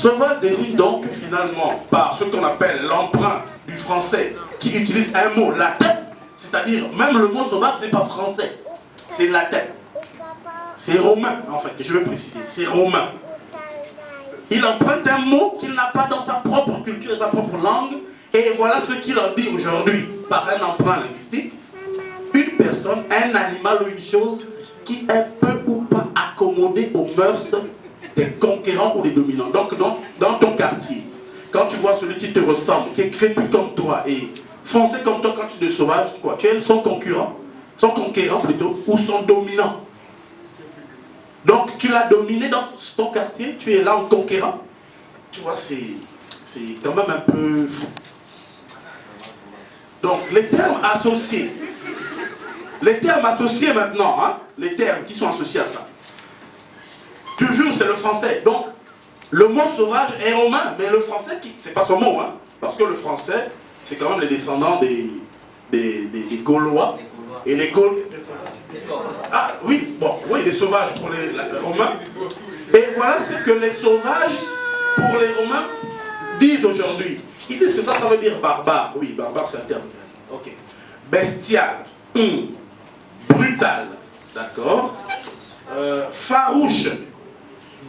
Sauvage désigne donc finalement par ce qu'on appelle l'emprunt du français qui utilise un mot latin, c'est-à-dire même le mot sauvage n'est pas français, c'est latin. C'est romain en fait, je veux préciser, c'est romain. Il emprunte un mot qu'il n'a pas dans sa propre culture et sa propre langue, et voilà ce qu'il en dit aujourd'hui par un emprunt linguistique. Une personne, un animal ou une chose qui est peu ou pas accommodée aux mœurs des conquérants ou des dominants. Donc dans ton quartier, quand tu vois celui qui te ressemble, qui est crépus comme toi et foncé comme toi quand tu es sauvage, quoi, tu es son concurrent, son conquérant plutôt, ou son dominant. Donc tu l'as dominé dans ton quartier, tu es là en conquérant. Tu vois, c'est quand même un peu fou. Donc les termes associés maintenant, hein, les termes qui sont associés à ça. Toujours c'est le français. Donc le mot sauvage est romain, mais le français, c'est pas son mot, hein, parce que le français, c'est quand même les descendants des Gaulois. Et les Gaules. Ah oui, bon, oui, les sauvages pour les Romains. Et voilà ce que les sauvages pour les Romains disent aujourd'hui. Ils disent que ça veut dire barbare. Oui, barbare c'est un terme. Ok. Bestial. Brutal. D'accord. Farouche.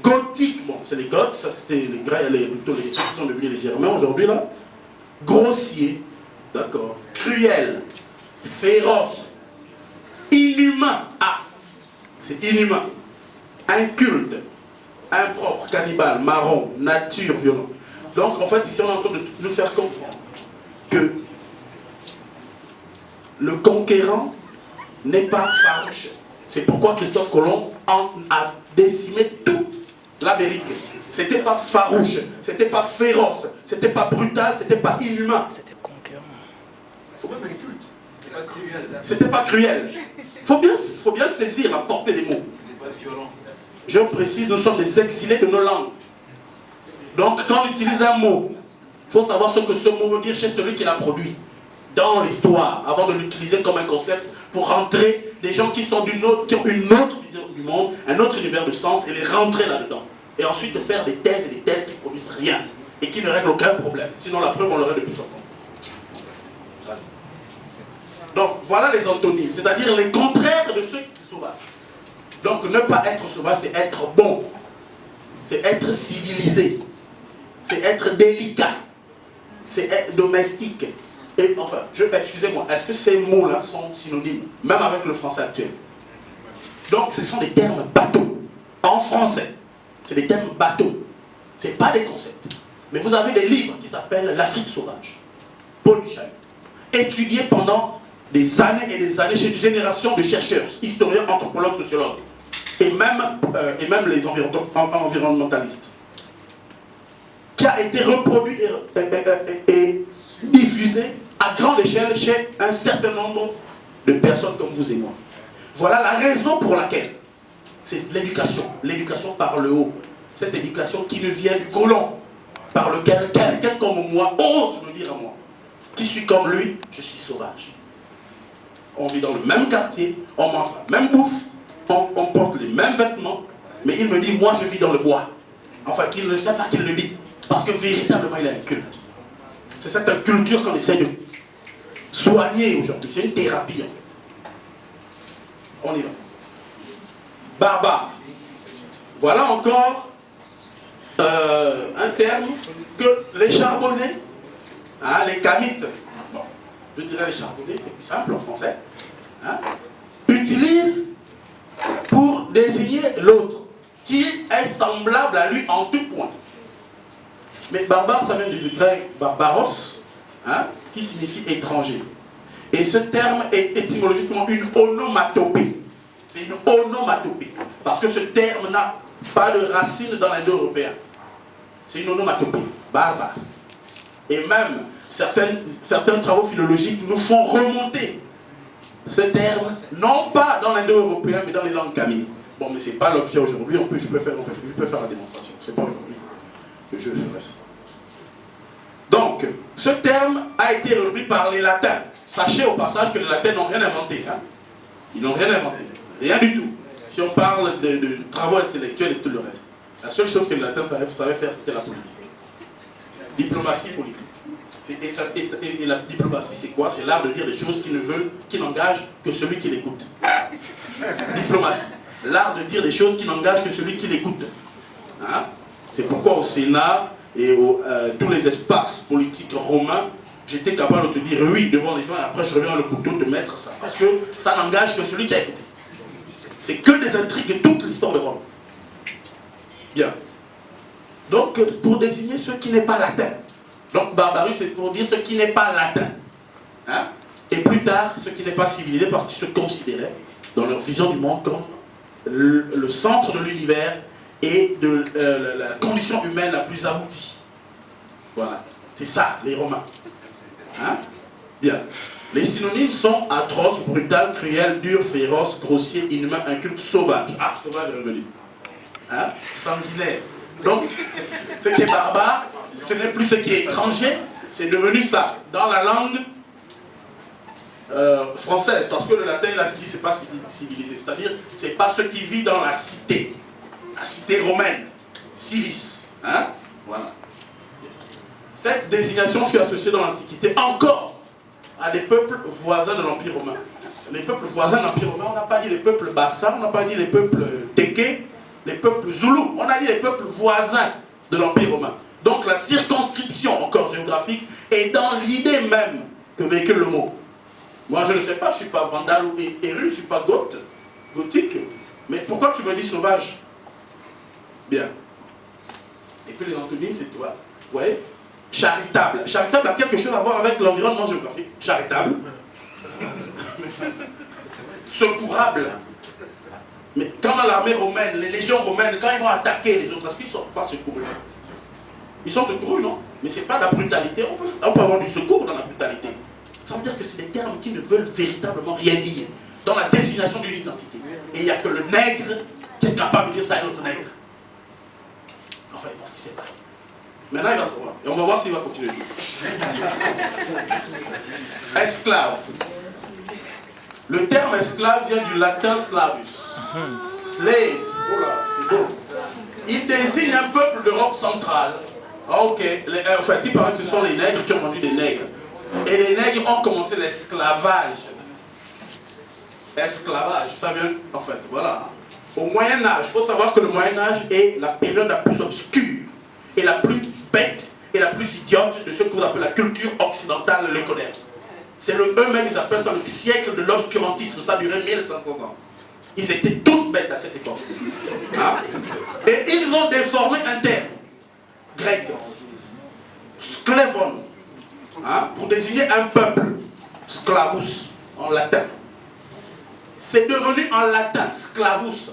Gothique. Bon, c'est les Goths, ça c'était les Grecs, plutôt les qui sont devenus les Germains aujourd'hui là. Grossier. D'accord. Cruel. Féroce. Inhumain. Ah, c'est inhumain. Inculte. Impropre, cannibale, marron, nature, violent. Donc en fait ici on est en train de nous faire comprendre que le conquérant n'est pas farouche. C'est pourquoi Christophe Colomb a décimé toute l'Amérique. C'était pas farouche, c'était pas féroce, c'était pas brutal, c'était pas inhumain. C'était conquérant. C'était pas cruel. Faut bien saisir la portée des mots. Je précise, nous sommes des exilés de nos langues. Donc quand on utilise un mot, il faut savoir ce que ce mot veut dire chez celui qui l'a produit. Dans l'histoire, avant de l'utiliser comme un concept, pour rentrer des gens qui ont une autre vision du monde, un autre univers de sens, et les rentrer là-dedans. Et ensuite de faire des thèses et des thèses qui ne produisent rien, et qui ne règlent aucun problème. Sinon la preuve, on l'aurait depuis 60 ans. Donc voilà les antonymes, c'est-à-dire les contraires de ceux qui sont sauvages. Donc ne pas être sauvage, c'est être bon, c'est être civilisé, c'est être délicat, c'est être domestique. Et enfin, excusez-moi, est-ce que ces mots-là sont synonymes, même avec le français actuel? Donc ce sont des termes bateaux, en français. C'est des termes bateaux, ce n'est pas des concepts. Mais vous avez des livres qui s'appellent L'Afrique sauvage, Paul Michel, étudiés pendant des années et des années chez une génération de chercheurs, historiens, anthropologues, sociologues, et même les environnementalistes, qui a été reproduit et diffusé à grande échelle chez un certain nombre de personnes comme vous et moi. Voilà la raison pour laquelle c'est l'éducation par le haut, cette éducation qui nous vient du colon, par lequel quelqu'un comme moi ose me dire à moi, qui suis comme lui, je suis sauvage. On vit dans le même quartier, on mange la même bouffe, on porte les mêmes vêtements, mais il me dit, moi je vis dans le bois. Enfin, il ne sait pas qu'il le dit, parce que véritablement il a un culte. C'est cette culture qu'on essaie de soigner aujourd'hui, c'est une thérapie en fait. On y va. Barbare. Voilà encore un terme que les charbonnés, hein, les kamites, bon, je dirais les charbonnés, c'est plus simple en français, hein, utilisent pour désigner l'autre, qui est semblable à lui en tout point. Mais barbare, ça vient du grec barbaros, hein, qui signifie étranger. Et ce terme est étymologiquement une onomatopée. C'est une onomatopée. Parce que ce terme n'a pas de racine dans l'indo-européen. C'est une onomatopée, barbare. Et même certains travaux philologiques nous font remonter ce terme, non pas dans l'indo-européen, mais dans les langues kamites. Bon, mais ce n'est pas l'objet aujourd'hui, je peux faire la démonstration. C'est pas aujourd'hui que je ferai ça. Donc, ce terme a été repris par les latins. Sachez au passage que les latins n'ont rien inventé. Hein? Ils n'ont rien inventé. Rien du tout. Si on parle de travaux intellectuels et tout le reste. La seule chose que le latin savait faire, c'était la politique. Diplomatie politique. Et la diplomatie, c'est quoi? C'est l'art de dire des choses qui n'engagent que celui qui l'écoute. Diplomatie. L'art de dire des choses qui n'engagent que celui qui l'écoute. Hein? C'est pourquoi au Sénat et tous les espaces politiques romains, j'étais capable de te dire oui devant les gens et après je reviens le couteau te mettre ça. Parce que ça n'engage que celui qui a écouté. C'est que des intrigues de toute l'histoire de Rome. Bien. Donc, pour désigner ce qui n'est pas latin. Donc, barbarus, c'est pour dire ce qui n'est pas latin. Hein? Et plus tard, ce qui n'est pas civilisé, parce qu'ils se considéraient, dans leur vision du monde, comme le centre de l'univers et de la condition humaine la plus aboutie. Voilà. C'est ça, les Romains. Hein? Bien. Les synonymes sont atroce, brutal, cruel, dur, féroce, grossier, inhumain, inculte, sauvage. Ah, sauvage est revenu. Hein? Sanguinaire. Donc, ce qui est barbare, ce n'est plus ce qui est étranger, c'est devenu ça. Dans la langue française, parce que le latin et la cité, c'est pas civilisé. C'est-à-dire, c'est pas ce qui vit dans la cité romaine, civis. Hein? Voilà. Cette désignation fut associée dans l'Antiquité encore à des peuples voisins de l'Empire romain. Les peuples voisins de l'Empire romain, on n'a pas dit les peuples bassins, on n'a pas dit les peuples tékés, les peuples zoulous, on a dit les peuples voisins de l'Empire romain. Donc la circonscription, encore géographique, est dans l'idée même que véhicule le mot. Moi je ne sais pas, je ne suis pas vandale ou éru, je ne suis pas gothique, mais pourquoi tu me dis sauvage? Bien. Et puis les antonymes, c'est toi. Vous voyez? Charitable. Charitable a quelque chose à voir avec l'environnement géographique. Charitable. Secourable. Mais quand dans l'armée romaine, les légions romaines, quand ils vont attaquer les autres, est-ce qu'ils ne sont pas secourus? Ils sont secourus, non? Mais ce n'est pas de la brutalité. On peut avoir du secours dans la brutalité. Ça veut dire que c'est des termes qui ne veulent véritablement rien dire dans la désignation d'une identité. Et il n'y a que le nègre qui est capable de dire ça à un autre nègre. Enfin, il pense qu'il ne sait pas. Maintenant, il va savoir. Et on va voir s'il va continuer. Esclave. Le terme esclave vient du latin slavus. Slave. Oh là, c'est beau. Il désigne un peuple d'Europe centrale. Ok. En fait, il paraît que ce sont les nègres qui ont vendu des nègres. Et les nègres ont commencé l'esclavage. Esclavage, ça vient, en fait, voilà. Au Moyen-Âge, il faut savoir que le Moyen-Âge est la période la plus obscure et la plus bête et la plus idiote de ce que vous appelez la culture occidentale le connaît. C'est eux-mêmes, ils appellent ça le siècle de l'obscurantisme, ça durait 1500 ans. Ils étaient tous bêtes à cette époque. Hein? Et ils ont déformé un terme grec, sklavon, hein? Pour désigner un peuple, sklavus, en latin. C'est devenu en latin, sklavus.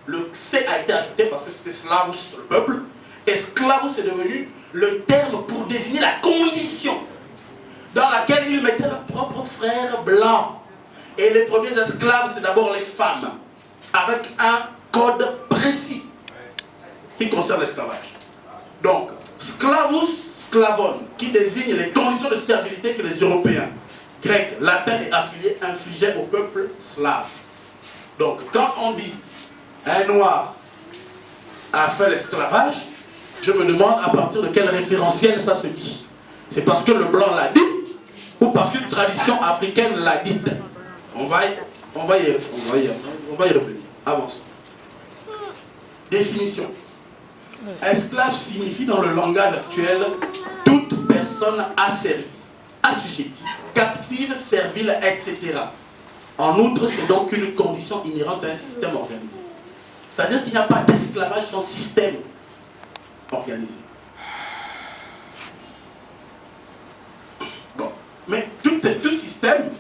Le C a été ajouté parce que c'était slavus, le peuple. Et sklavus est devenu le terme pour désigner la condition dans laquelle ils mettaient leurs propres frères blancs. Et les premiers esclaves, c'est d'abord les femmes, avec un code précis qui concerne l'esclavage. Donc, sklavus, sklavon, qui désigne les conditions de servilité que les Européens, grecs, latins et affiliés infligeaient au peuple slave. Donc, quand on dit un noir a fait l'esclavage, je me demande à partir de quel référentiel ça se dit. C'est parce que le blanc l'a dit ou parce qu'une tradition africaine l'a dit. On va y revenir. Avance. Définition. Esclave signifie dans le langage actuel toute personne asservie, assujettie, captive, servile, etc. En outre, c'est donc une condition inhérente à un système organisé. C'est-à-dire qu'il n'y a pas d'esclavage sans système organisé. Bon. Mais tout système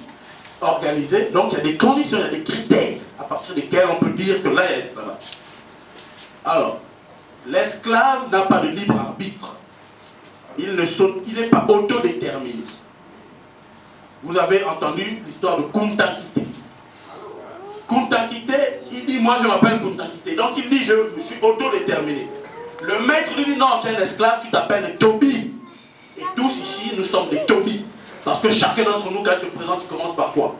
organisé, donc il y a des conditions, il y a des critères à partir desquels on peut dire que là il y a l'esclavage. Alors, l'esclave n'a pas de libre arbitre. Il n'est pas autodéterminé. Vous avez entendu l'histoire de Kunta Kinte. Kunta Kinte, il dit moi je m'appelle Kunta Kinte. Donc il dit je suis autodéterminé. Le maître lui dit non, tu es un esclave, tu t'appelles Toby. Et tous ici nous sommes des Toby. Parce que chacun d'entre nous, quand il se présente, il commence par quoi?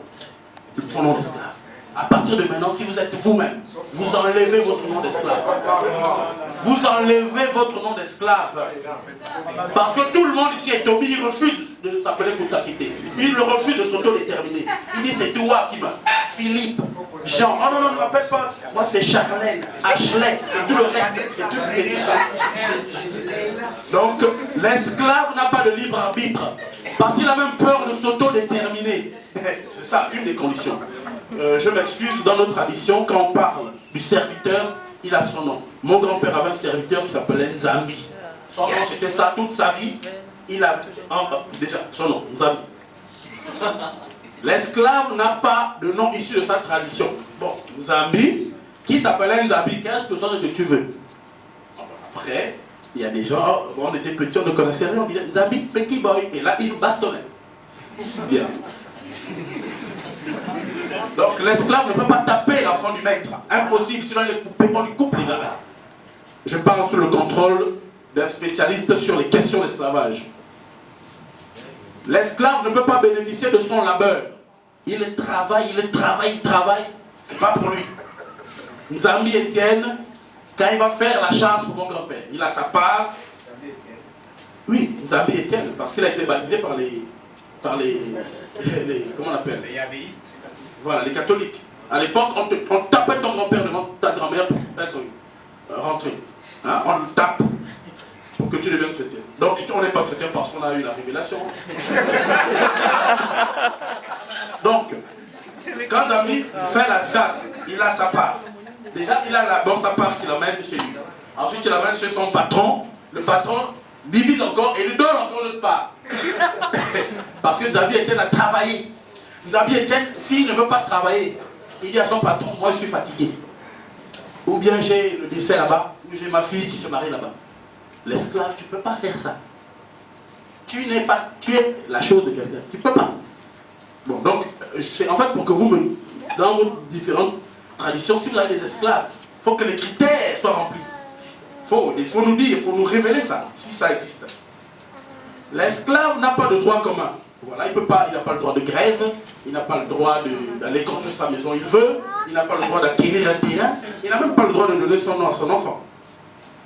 Le pronom d'esclave. À partir de maintenant, si vous êtes vous-même, vous enlevez votre nom d'esclave. Vous enlevez votre nom d'esclave. Parce que tout le monde ici est tombé, il refuse de s'appeler Koutakité. Il refuse de s'autodéterminer. Il dit c'est toi qui m'as. Philippe, Jean. Oh non, non, ne m'appelle pas. Moi c'est Charlène, Ashley, et tout le reste. C'est tout ça. Donc, l'esclave n'a pas de libre arbitre. Parce qu'il a même peur de s'autodéterminer. C'est ça, une des conditions. Je m'excuse, dans notre tradition, quand on parle du serviteur, il a son nom. Mon grand-père avait un serviteur qui s'appelait Nzambi. Son nom, c'était ça toute sa vie. Il a déjà son nom, Nzambi. L'esclave n'a pas de nom issu de sa tradition. Bon, Nzambi, qui s'appelait Nzambi, qu'est-ce que tu veux? Après, il y a des gens, on était petits, on ne connaissait rien, on disait Nzambi, petit boy, et là, il bastonnait. Bien. Donc l'esclave ne peut pas taper l'enfant du maître. Impossible, sinon on lui coupe les galères. Je parle sous le contrôle d'un spécialiste sur les questions d'esclavage. L'esclave ne peut pas bénéficier de son labeur. Il travaille. C'est pas pour lui. Nzambi Étienne, quand il va faire la chasse pour mon grand-père, il a sa part. Oui, Nzambi Étienne, parce qu'il a été baptisé par les comment on appelle? Les yabéistes. Voilà, les catholiques. À l'époque, on tapait ton grand-père devant ta grand-mère pour être rentré. Hein? On le tape pour que tu deviennes chrétien. Donc, on n'est pas chrétien parce qu'on a eu la révélation. Donc, quand David fait la chasse, il a sa part. Déjà, il a d'abord sa part qu'il amène chez lui. Ensuite, il l'amène chez son patron. Le patron divise encore et lui donne encore notre part. Parce que David Etienne a travaillé. David Etienne, s'il ne veut pas travailler, il dit à son patron, moi je suis fatigué. Ou bien j'ai le décès là-bas, ou j'ai ma fille qui se marie là-bas. L'esclave, tu ne peux pas faire ça. Tu es la chose de quelqu'un. Tu ne peux pas. Bon, donc, c'est en fait pour que vous, dans vos différentes traditions, si vous avez des esclaves, il faut que les critères soient remplis. Il faut nous dire, il faut nous révéler ça, si ça existe. L'esclave n'a pas de droit commun. Voilà, il n'a pas le droit de grève, il n'a pas le droit d'aller construire sa maison, il veut, il n'a pas le droit d'acquérir un terrain, il n'a même pas le droit de donner son nom à son enfant.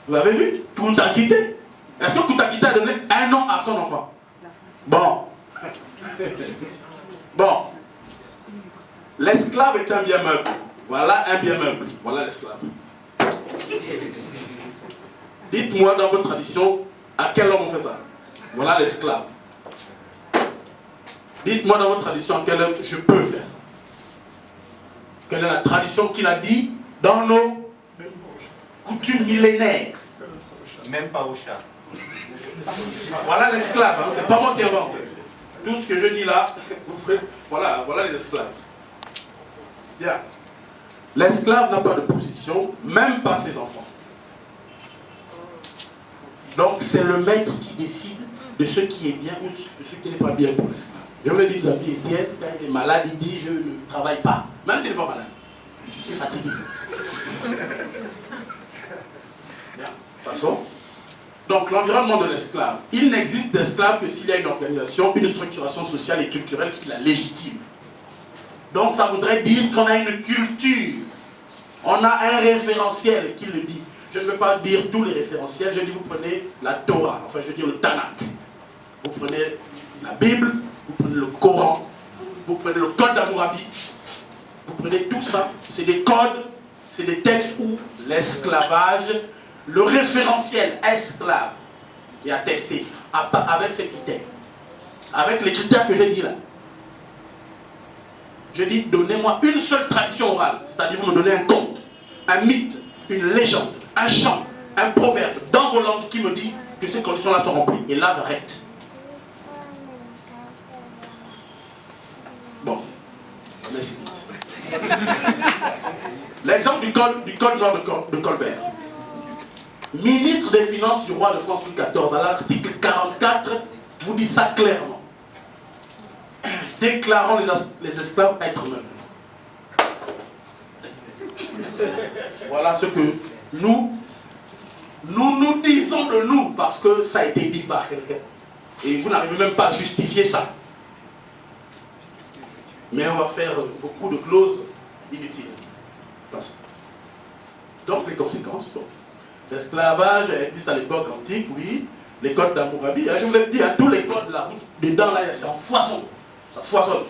Vous avez vu? Koutakité. Est-ce que Koutakité a donné un nom à son enfant? Bon. Bon. L'esclave est un bien meuble. Voilà un bien meuble. Voilà l'esclave. Dites-moi dans votre tradition, à quel homme on fait ça? Voilà l'esclave. Dites-moi dans votre tradition, à quel homme je peux faire ça? Quelle est la tradition qu'il a dit dans nos coutumes millénaires? Même pas au chat. Voilà l'esclave, hein? C'est pas moi qui invente. Tout ce que je dis là, voilà les esclaves. Bien. L'esclave n'a pas de position, même pas ses enfants. Donc c'est le maître qui décide de ce qui est bien ou de ce qui n'est pas bien pour l'esclave. Je me dis, David Etienne, quand il est malade, il dit je ne travaille pas. Même s'il n'est pas malade. Je suis fatigué. Bien, passons. Donc l'environnement de l'esclave. Il n'existe d'esclave que s'il y a une organisation, une structuration sociale et culturelle qui la légitime. Donc ça voudrait dire qu'on a une culture. On a un référentiel qui le dit. Je ne veux pas dire tous les référentiels, je dis vous prenez la Torah, enfin je veux dire le Tanakh. Vous prenez la Bible, vous prenez le Coran, vous prenez le Code d'Hammurabi, vous prenez tout ça, c'est des codes, c'est des textes où l'esclavage, le référentiel esclave est attesté avec ces critères. Avec les critères que j'ai dit là. Je dis donnez-moi une seule tradition orale, c'est-à-dire vous me donnez un conte, un mythe, une légende, un chant, un proverbe dans vos langues qui me dit que ces conditions-là sont remplies. Et là, j'arrête. Bon, merci. L'exemple du code noir de Colbert. Ministre des Finances du roi de France Louis XIV, à l'article 44, vous dit ça clairement. Déclarant les esclaves êtres meubles. Voilà ce que nous disons de nous, parce que ça a été dit par quelqu'un. Et vous n'arrivez même pas à justifier ça. Mais on va faire beaucoup de clauses inutile. Passons. Donc les conséquences, bon. L'esclavage existe à l'époque antique, oui. Les codes d'Hammurabi, je vous ai dit, tous les codes là, dedans là, c'est en foison. Ça foisonne.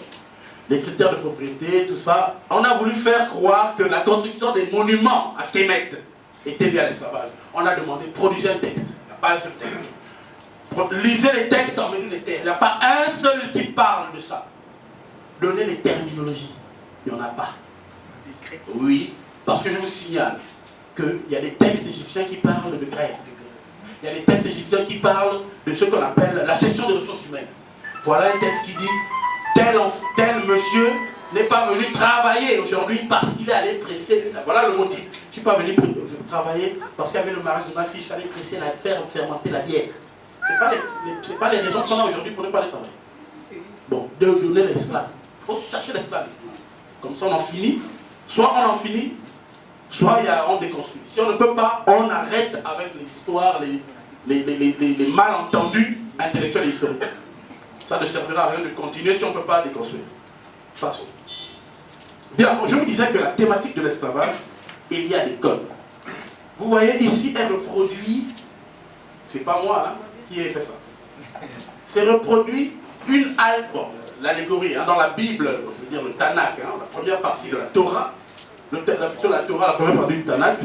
Les critères de propriété, tout ça. On a voulu faire croire que la construction des monuments à Kemet était liée à l'esclavage. On a demandé, produisez un texte. Il n'y a pas un seul texte. Lisez les textes en milieu des terres. Il n'y a pas un seul qui parle de ça. Donnez les terminologies. Il n'y en a pas. Oui, parce que je vous signale qu'il y a des textes égyptiens qui parlent de grève. Il y a des textes égyptiens qui parlent de ce qu'on appelle la gestion des ressources humaines. Voilà un texte qui dit tel monsieur n'est pas venu travailler aujourd'hui parce qu'il est allé presser. Voilà le motif. Je ne suis pas venu travailler parce qu'il y avait le mariage de ma fille, je suis allé presser la faire fermenter la bière. Ce n'est pas les raisons qu'on a aujourd'hui pour ne pas aller travailler. Bon, de donner l'esclave. Il faut chercher l'esclave. Comme ça on en finit. Soit on en finit, soit on déconstruit. Si on ne peut pas, on arrête avec les histoires, les malentendus intellectuels et historiques. Ça ne servira à rien de continuer si on ne peut pas déconstruire. Passons. Bien, je vous disais que la thématique de l'esclavage, il y a des codes. Vous voyez ici, elle reproduit, c'est pas moi qui ai fait ça, c'est reproduit une bon, l'allégorie, dans la Bible, je veux dire le Tanakh, la première partie de la Torah, la première partie du Tanakh,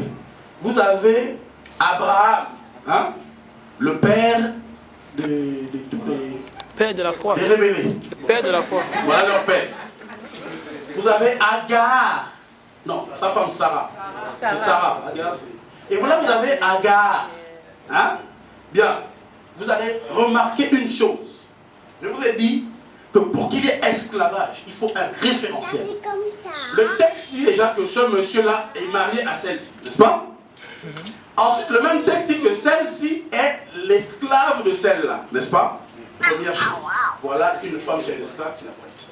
vous avez Abraham, le père de tous les... Père de la foi. Les révélés. Père de la foi. Voilà leur père. Vous avez Agar. Non, sa femme Sarah. C'est Sarah. Agar, et voilà, vous avez Agar. Bien. Vous allez remarquer une chose. Je vous ai dit que pour qu'il y ait esclavage, il faut un référentiel. Le texte dit déjà que ce monsieur-là est marié à celle-ci, n'est-ce pas? Ensuite, le même texte dit que celle-ci est l'esclave de celle-là, n'est-ce pas? Première chose. Voilà une femme qui est l'esclave qui n'a pas dit.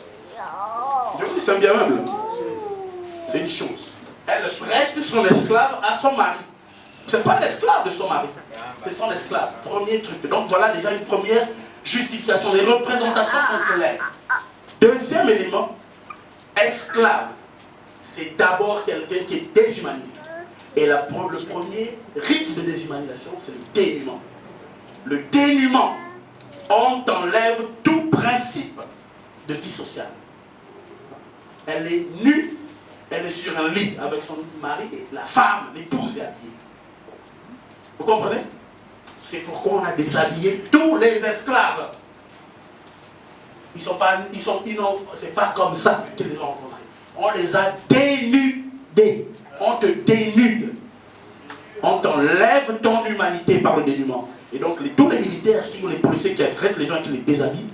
Je vous dis, c'est bien humble. C'est une chose. Elle prête son esclave à son mari. Ce n'est pas l'esclave de son mari, c'est son esclave. Premier truc. Donc voilà déjà une première justification. Les représentations sont claires. Deuxième élément, esclave, c'est d'abord quelqu'un qui est déshumanisé. Et le premier rite de déshumanisation, c'est le dénuement. Le dénuement, on enlève tout principe de vie sociale. Elle est nue, elle est sur un lit avec son mari, et la femme, l'épouse est habillée. Vous comprenez? C'est pourquoi on a déshabillé tous les esclaves. C'est pas comme ça qu'ils les ont rencontrés. On les a dénudés. On te dénude. On t'enlève ton humanité par le dénuement. Et donc tous les militaires ou les policiers qui arrêtent les gens et qui les déshabillent,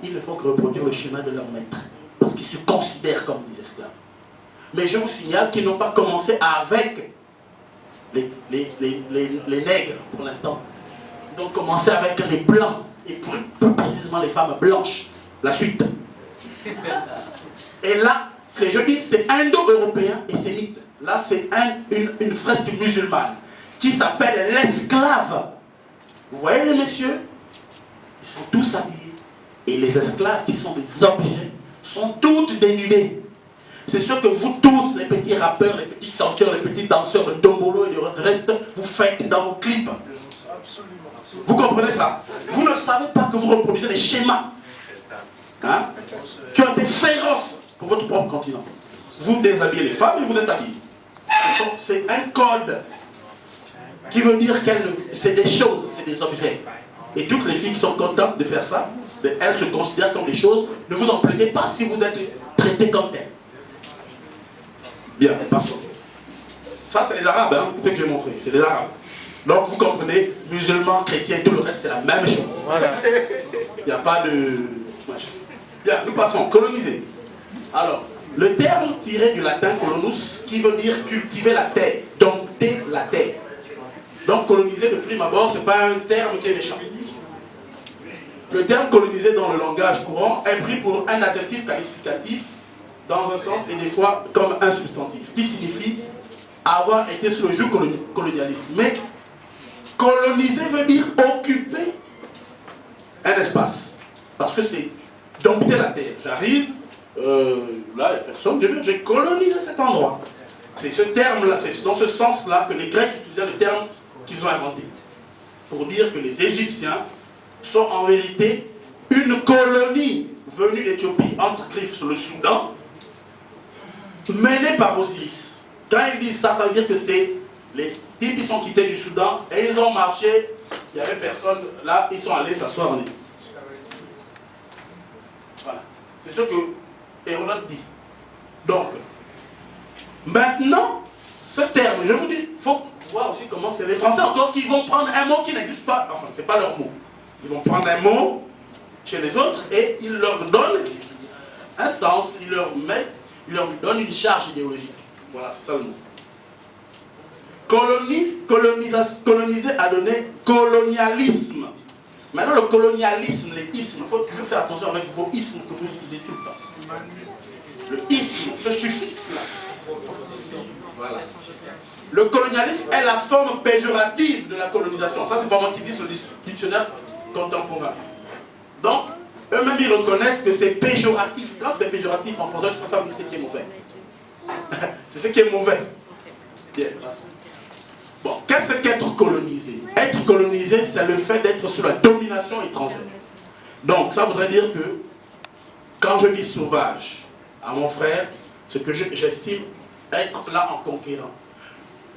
ils ne font que reproduire le schéma de leur maître. Parce qu'ils se considèrent comme des esclaves. Mais je vous signale qu'ils n'ont pas commencé avec les nègres pour l'instant. Ils ont commencé avec les blancs. Et plus précisément les femmes blanches. La suite. Et là, je dis, c'est indo-européen et sémite. Là, c'est une fresque musulmane qui s'appelle l'esclave. Vous voyez les messieurs? Ils sont tous habillés. Et les esclaves, qui sont des objets, sont toutes dénudées. C'est ce que vous tous, les petits rappeurs, les petits chanteurs, les petits danseurs de Dombolo et de reste, vous faites dans vos clips. Vous comprenez ça? Vous ne savez pas que vous reproduisez les schémas qui ont été féroces pour votre propre continent. Vous déshabillez les femmes et vous êtes habillés. C'est un code qui veut dire que c'est des choses, c'est des objets. Et toutes les filles qui sont contentes de faire ça, elles se considèrent comme des choses. Ne vous en plaignez pas si vous êtes traités comme telles. Bien, passons. Ça, c'est les Arabes, ce que j'ai montré. C'est les Arabes. Donc, vous comprenez, musulmans, chrétiens, tout le reste, c'est la même chose. Voilà. Il n'y a pas de... Bien, nous passons. Coloniser. Alors, le terme tiré du latin colonus, qui veut dire cultiver la terre, dompter la terre. Donc, coloniser de prime abord, ce n'est pas un terme qui est méchant. Le terme colonisé dans le langage courant est pris pour un adjectif qualificatif dans un sens et des fois comme un substantif, qui signifie avoir été sous le joug colonialiste. Mais coloniser veut dire occuper un espace. Parce que c'est dompter la terre. J'arrive, là, il n'y a personne, Dieu, j'ai colonisé cet endroit. C'est ce terme-là, c'est dans ce sens-là que les Grecs utilisaient le terme qu'ils ont inventé. Pour dire que les Égyptiens sont en vérité une colonie venue d'Éthiopie, entre griffes sur le Soudan, menée par Osiris. Quand ils disent ça, ça veut dire que c'est les types qui sont quittés du Soudan et ils ont marché, il n'y avait personne là, ils sont allés s'asseoir en Égypte. Voilà. C'est ce que Hérodote dit. Donc, maintenant, ce terme, je vous dis, il faut voir aussi comment c'est les Français encore qui vont prendre un mot qui n'existe pas, enfin, c'est pas leur mot. Ils vont prendre un mot chez les autres et ils leur donnent un sens, ils leur donnent une charge idéologique. Voilà, c'est ça le mot. Coloniser a donné colonialisme. Maintenant, le colonialisme, les ismes, il faut toujours faire attention avec vos ismes que vous utilisez tout le temps. Le isme, ce suffixe-là. Voilà. Le colonialisme est la forme péjorative de la colonisation. Ça, c'est pas moi qui dis, c'est le dictionnaire contemporain. Donc, eux-mêmes, ils reconnaissent que c'est péjoratif. Quand c'est péjoratif en français, je préfère dire ce qui est mauvais. C'est ce qui est mauvais. Bien. Bon, qu'est-ce qu'être colonisé? Être colonisé, c'est le fait d'être sous la domination étrangère. Donc, ça voudrait dire que, quand je dis sauvage à mon frère, ce que j'estime être là en conquérant.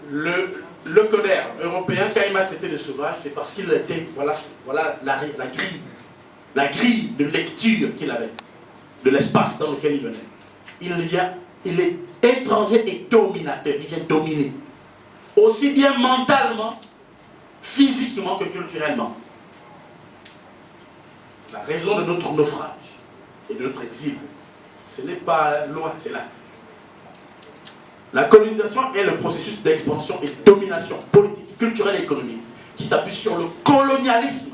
Le colère européen, quand il m'a traité de sauvage, c'est parce qu'il était, voilà la grille de lecture qu'il avait, de l'espace dans lequel il venait. Il est étranger et dominateur, il vient dominer. Aussi bien mentalement, physiquement que culturellement. La raison de notre naufrage et de notre exil, ce n'est pas loin, c'est là. La colonisation est le processus d'expansion et de domination politique, culturelle et économique qui s'appuie sur le colonialisme,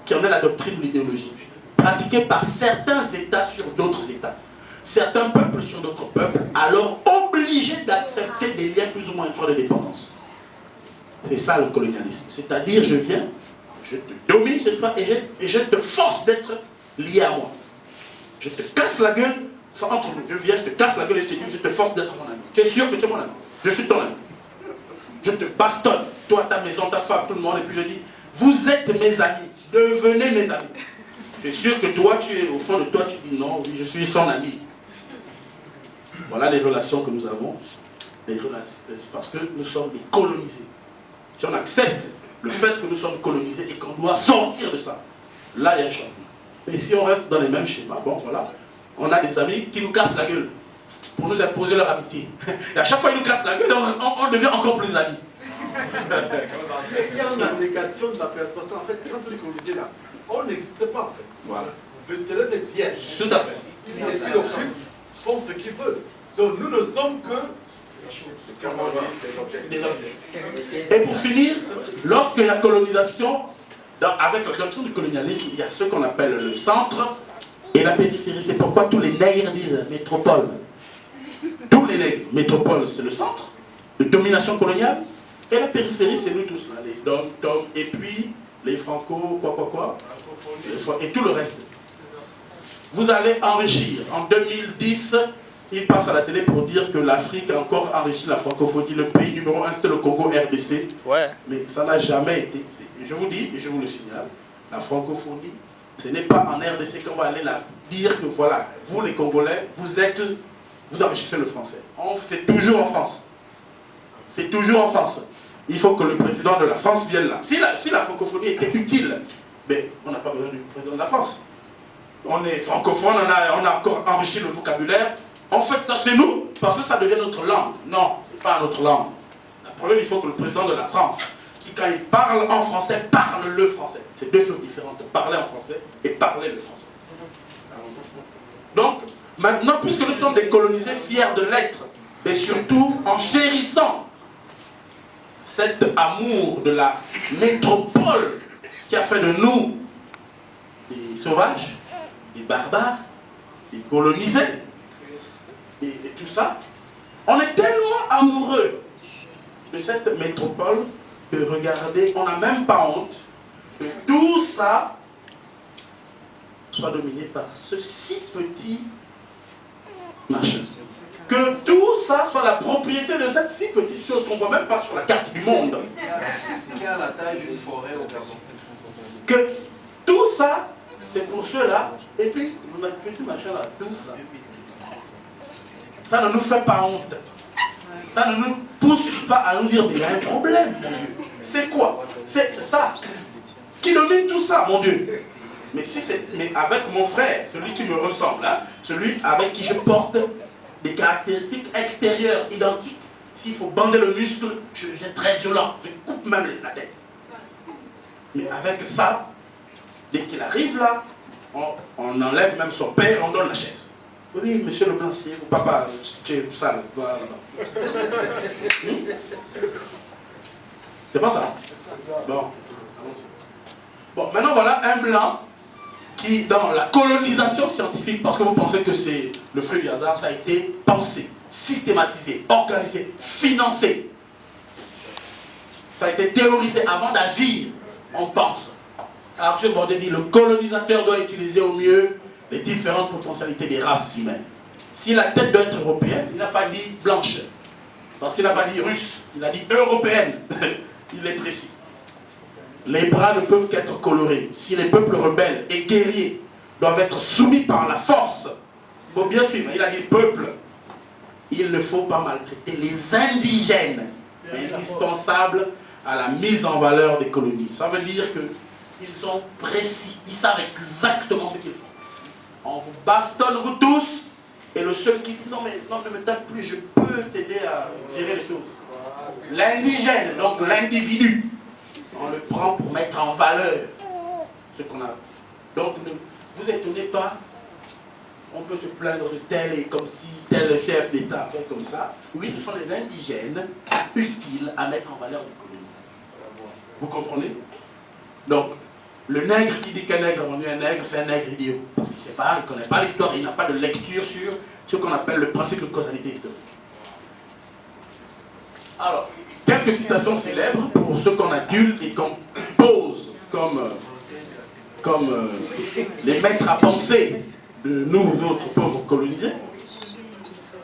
qui en est la doctrine de l'idéologie, pratiquée par certains États sur d'autres États, certains peuples sur d'autres peuples, alors obligés d'accepter des liens plus ou moins étroits de dépendance. C'est ça le colonialisme. C'est-à-dire, je viens, je te domine chez toi et je te force d'être lié à moi. Je te casse la gueule. Entre nous, je viens, je te casse la gueule et je te dis, je te force d'être mon ami. Tu es sûr que tu es mon ami? Je suis ton ami. Je te bastonne, toi, ta maison, ta femme, tout le monde, et puis je dis, vous êtes mes amis, devenez mes amis. Je suis sûr que toi, au fond de toi, tu dis non, oui, je suis son ami. Voilà les relations que nous avons, parce que nous sommes des colonisés. Si on accepte le fait que nous sommes colonisés et qu'on doit sortir de ça, là, il y a un changement. Mais si on reste dans les mêmes schémas, bon, voilà. On a des amis qui nous cassent la gueule pour nous imposer leur amitié. Et à chaque fois qu'ils nous cassent la gueule, on devient encore plus amis. Il y a une abnégation de la période. Parce qu'en fait, quand on est colonisé là, on n'existe pas en fait. Voilà. Le terrain est vierge. Tout à fait. Ils font ce qu'ils veulent. Donc nous ne sommes que des objets. Et pour finir, lorsqu'il y a colonisation, avec la doctrine du colonialisme, il y a ce qu'on appelle le centre et la périphérie. C'est pourquoi tous les nègres disent métropole. Tous les nègres. Métropole, c'est le centre de domination coloniale. Et la périphérie, c'est nous tous. Là, les dom-tom, et puis les franco, et tout le reste. Vous allez enrichir. En 2010, il passe à la télé pour dire que l'Afrique a encore enrichi la francophonie. Le pays numéro 1, c'était le Congo RDC. Ouais. Mais ça n'a jamais été. Je vous dis, et je vous le signale, la francophonie, ce n'est pas en RDC qu'on va aller là dire que voilà, vous les Congolais, vous enrichissez le français. On fait toujours en France. C'est toujours en France. Il faut que le président de la France vienne là. Si la francophonie était utile, mais on n'a pas besoin du président de la France. On est francophone, on a encore enrichi le vocabulaire. On fait ça chez nous parce que ça devient notre langue. Non, ce n'est pas notre langue. Le problème, il faut que le président de la France, qui quand il parle en français, parle le français. C'est deux choses différentes, parler en français et parler le français. Donc, maintenant, puisque nous sommes des colonisés fiers de l'être, et surtout en chérissant cet amour de la métropole qui a fait de nous des sauvages, des barbares, des colonisés, et tout ça, on est tellement amoureux de cette métropole que regardez, on n'a même pas honte que tout ça soit dominé par ce si petit machin. Que tout ça soit la propriété de cette si petite chose qu'on ne voit même pas sur la carte du monde. Qui a la taille d'une forêt au Gabon. Que tout ça, c'est pour ceux-là. Et puis, petit machin là, tout ça. Ça ne nous fait pas honte. Ça ne nous pousse pas à nous dire, mais il y a un problème, mon Dieu. C'est quoi? C'est ça. Qui domine tout ça, mon Dieu? Mais si c'est, mais avec mon frère, celui qui me ressemble, hein, celui avec qui je porte des caractéristiques extérieures identiques, s'il faut bander le muscle, je suis très violent, je coupe même la tête. Mais avec ça, dès qu'il arrive là, on enlève même son père, on donne la chaise. Oui, monsieur le Blancier, ou papa, tu es sale. Voilà. C'est pas ça? Bon. Bon, maintenant voilà un blanc qui, dans la colonisation scientifique, parce que vous pensez que c'est le fruit du hasard, ça a été pensé, systématisé, organisé, financé. Ça a été théorisé avant d'agir, on pense. Arthur Bordet dit, le colonisateur doit utiliser au mieux les différentes potentialités des races humaines. Si la tête doit être européenne, il n'a pas dit blanche, parce qu'il n'a pas dit russe, il a dit européenne. Il est précis. Les bras ne peuvent qu'être colorés. Si les peuples rebelles et guerriers doivent être soumis par la force, il faut bien suivre, il a dit peuple, il ne faut pas maltraiter les indigènes, indispensables à la mise en valeur des colonies. Ça veut dire qu'ils sont précis, ils savent exactement ce qu'ils font. On vous bastonne, vous tous, et le seul qui dit non, mais ne me tape plus, je peux t'aider à gérer les choses. L'indigène, donc l'individu, on le prend pour mettre en valeur ce qu'on a. Donc ne vous étonnez pas, on peut se plaindre de tel et comme si tel chef d'État fait comme ça. Oui, ce sont les indigènes utiles à mettre en valeur l'économie. Vous comprenez? Donc, le nègre qui dit qu'un nègre a vendu un nègre, c'est un nègre idiot. Parce qu'il ne sait pas, il ne connaît pas l'histoire, il n'a pas de lecture sur ce qu'on appelle le principe de causalité historique. Alors, quelques citations célèbres pour ceux qu'on adulte et qu'on pose comme les maîtres à penser de nous, autres pauvres colonisés.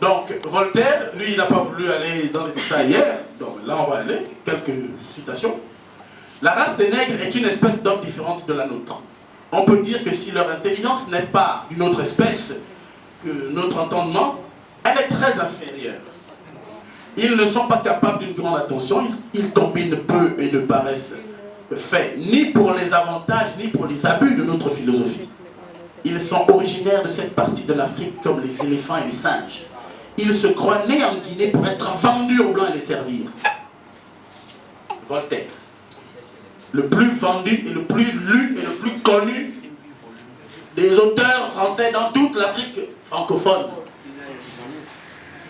Donc, Voltaire, lui, il n'a pas voulu aller dans les détails hier, donc là on va aller, quelques citations. La race des nègres est une espèce d'homme différente de la nôtre. On peut dire que si leur intelligence n'est pas d'une autre espèce que notre entendement, elle est très inférieure. Ils ne sont pas capables d'une grande attention, ils combinent peu et ne paraissent faits ni pour les avantages ni pour les abus de notre philosophie. Ils sont originaires de cette partie de l'Afrique comme les éléphants et les singes. Ils se croient nés en Guinée pour être vendus aux Blancs et les servir. Voltaire. Le plus vendu et le plus lu et le plus connu des auteurs français dans toute l'Afrique francophone.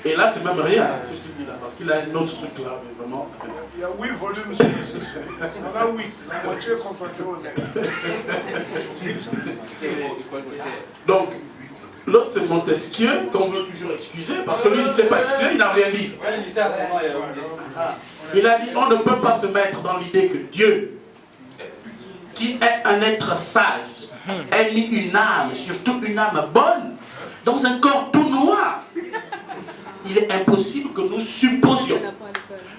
Et là, c'est même rien, ce que je dis là, parce qu'il a un autre truc là, mais vraiment. Il y a 8 volumes sur ce sujet. On a 8, la moitié est consacrée au nègre. Donc, l'autre c'est Montesquieu, qu'on veut toujours excuser, parce que lui il ne s'est pas excusé, il n'a rien dit. Il a dit, on ne peut pas se mettre dans l'idée que Dieu, qui est un être sage, ait mis une âme, surtout une âme bonne, dans un corps tout noir. Il est impossible que nous supposions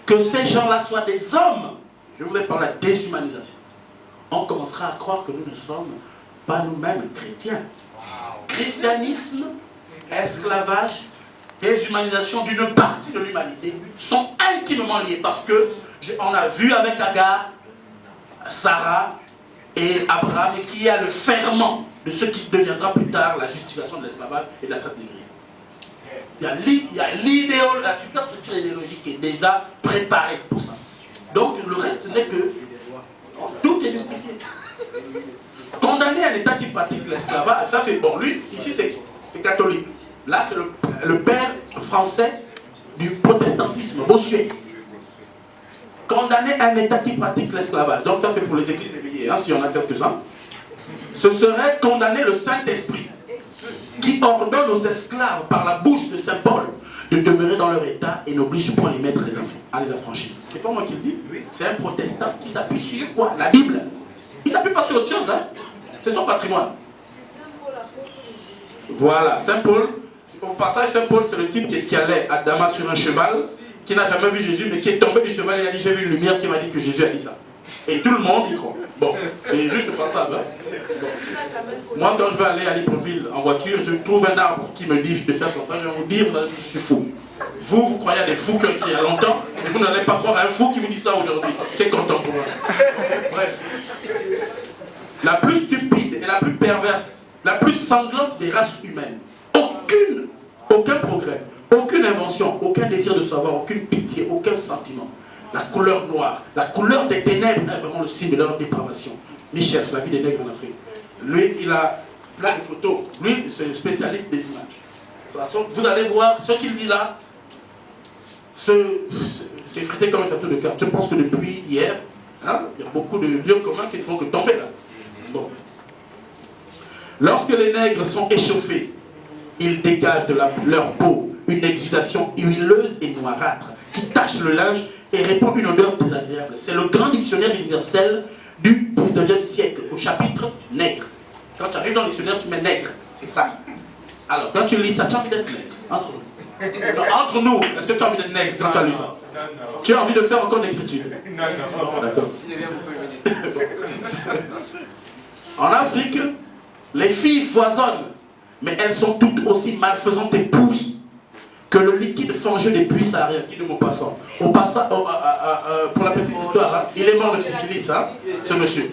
que ces gens-là soient des hommes. Je voudrais parler de la déshumanisation. On commencera à croire que nous ne sommes pas nous-mêmes chrétiens. Christianisme, esclavage, déshumanisation d'une partie de l'humanité sont intimement liés parce que on a vu avec Agar, Sarah et Abraham qui a le ferment de ce qui deviendra plus tard la justification de l'esclavage et de la traite négrière. Il y a l'idéologie, la superstructure idéologique qui est déjà préparée pour ça. Donc le reste n'est que tout est justifié. Condamner un État qui pratique l'esclavage, ça fait bon. Lui, ici c'est catholique. Là c'est le père français du protestantisme, Bossuet. Condamner un État qui pratique l'esclavage, donc ça fait pour les églises éveillées, hein, si on a quelques-uns, ce serait condamner le Saint-Esprit qui ordonne aux esclaves par la bouche de Saint Paul de demeurer dans leur état et n'oblige point les maîtres à les affranchir. C'est pas moi qui le dis, c'est un protestant qui s'appuie sur quoi? La Bible. Il ne s'appuie pas sur autre chose, hein. C'est son patrimoine. Voilà, Saint Paul, au passage, Saint Paul, c'est le type qui allait à Damas sur un cheval, qui n'a jamais vu Jésus, mais qui est tombé du cheval et il a dit, j'ai vu une lumière qui m'a dit que Jésus a dit ça. Et tout le monde y croit. Bon, c'est juste passable. Hein? Bon. Moi, quand je vais aller à Libreville en voiture, je trouve un arbre qui me dit de faire comme ça, je vais vous dire, je suis fou. Vous croyez à des fous qu'il y a longtemps, mais vous n'allez pas croire à un fou qui vous dit ça aujourd'hui, qui est contemporain. Bref. La plus stupide et la plus perverse, la plus sanglante des races humaines. Aucun progrès, aucune invention, aucun désir de savoir, aucune pitié, aucun sentiment. La couleur noire, la couleur des ténèbres est vraiment le signe de leur dépravation. Michel, c'est la vie des nègres en Afrique. Lui, il a plein de photos. Lui, c'est le spécialiste des images. Vous allez voir, ce qu'il dit là, c'est effrité comme un château de cartes. Je pense que depuis hier, hein, il y a beaucoup de lieux communs qui ne font que tomber là. Bon. Lorsque les nègres sont échauffés, ils dégagent de leur peau une exudation huileuse et noirâtre qui tache le linge et répand une odeur désagréable. C'est le grand dictionnaire universel du 19e siècle, au chapitre nègre. Quand tu arrives dans le dictionnaire, tu mets nègre, c'est ça. Alors, quand tu lis ça, tu as envie d'être nègre. Entre nous, est-ce que tu as envie d'être nègre quand tu as lu ça? Non. Tu as envie de faire encore l'écriture? Non. D'accord. En Afrique, les filles foisonnent, mais elles sont toutes aussi malfaisantes et pourries que le liquide fangeux des puits sahariens, qui de mon passant. Pour la petite histoire, hein, il est mort de syphilis, hein, ce monsieur.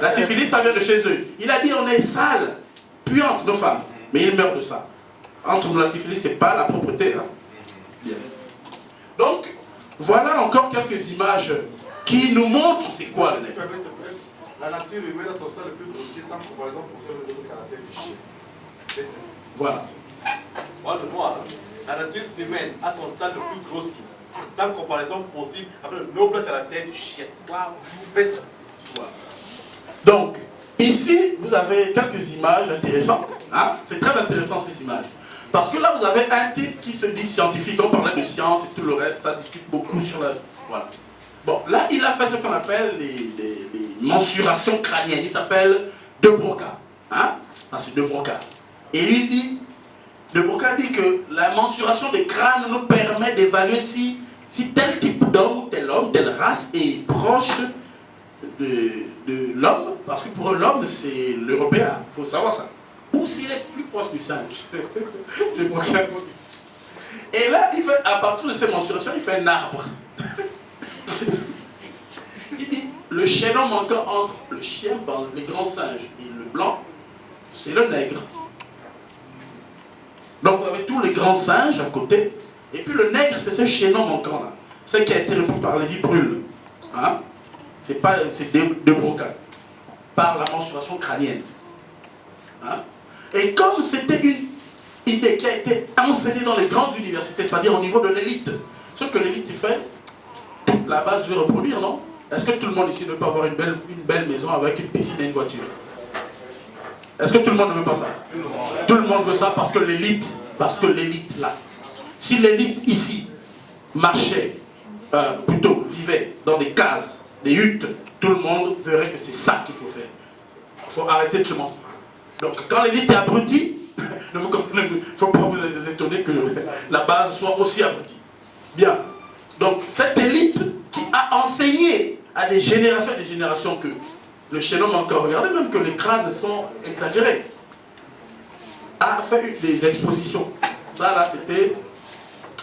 La syphilis, ça vient de chez eux. Il a dit, on est sales, puantes, nos femmes. Mais il meurt de ça. Entre nous, la syphilis, c'est pas la propreté. Hein. Bien. Donc, voilà encore quelques images qui nous montrent c'est quoi le nègre. La nature humaine a son stade le plus grossier sans comparaison pour celle de caractère du chien. Voilà. Moi, le noir, la nature humaine a son stade le plus grossier, sans comparaison possible avec le noble caractère du chien. Voilà. Donc, ici, vous avez quelques images intéressantes. Hein? C'est très intéressant ces images. Parce que là, vous avez un type qui se dit scientifique, on parlait de science et tout le reste, ça discute beaucoup sur la... Voilà. Bon, là, il a fait ce qu'on appelle les mensurations crâniennes. Il s'appelle De Broca. Hein? C'est De Broca. Et lui dit, De Broca dit que la mensuration des crânes nous permet d'évaluer si tel type d'homme, tel homme, telle race est proche de l'homme, parce que pour l'homme, c'est l'européen, il faut savoir ça. Ou s'il est plus proche du singe. C'est Broca. Et là, il fait, à partir de ces mensurations, il fait un arbre. Il dit, le chaînon manquant entre le chien, les grands singes et le blanc, c'est le nègre. Donc vous avez tous les grands singes à côté, et puis le nègre, c'est ce chaînon manquant là. Ce qui a été repris par les Brûle. Hein? C'est De Broca. Par la mensuration crânienne. Hein? Et comme c'était une idée qui a été enseignée dans les grandes universités, c'est-à-dire au niveau de l'élite, ce que l'élite fait, toute la base veut reproduire, non? Est-ce que tout le monde ici ne veut pas avoir une belle maison avec une piscine et une voiture? Est-ce que tout le monde ne veut pas ça? Tout le monde veut ça parce que l'élite là. Si l'élite ici marchait, plutôt vivait dans des cases, des huttes, tout le monde verrait que c'est ça qu'il faut faire. Il faut arrêter de se mentir. Donc quand l'élite est abrutie, il ne faut pas vous étonner que la base soit aussi abrutie. Bien. Donc cette élite qui a enseigné à des générations que le chaînon manquant, regardez même que les crânes sont exagérés, a fait des expositions. Ça là c'était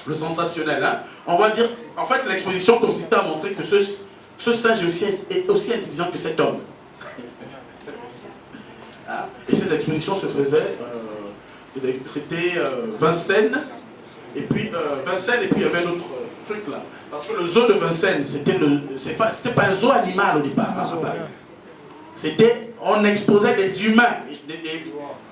le sensationnel. Hein. On va dire, en fait l'exposition consistait à montrer que ce singe est aussi intelligent que cet homme. Hein. Et ces expositions se faisaient, c'était Vincennes, et puis il y avait un autre truc là. Parce que le zoo de Vincennes, c'était pas un zoo animal au départ. Hein, on exposait des humains,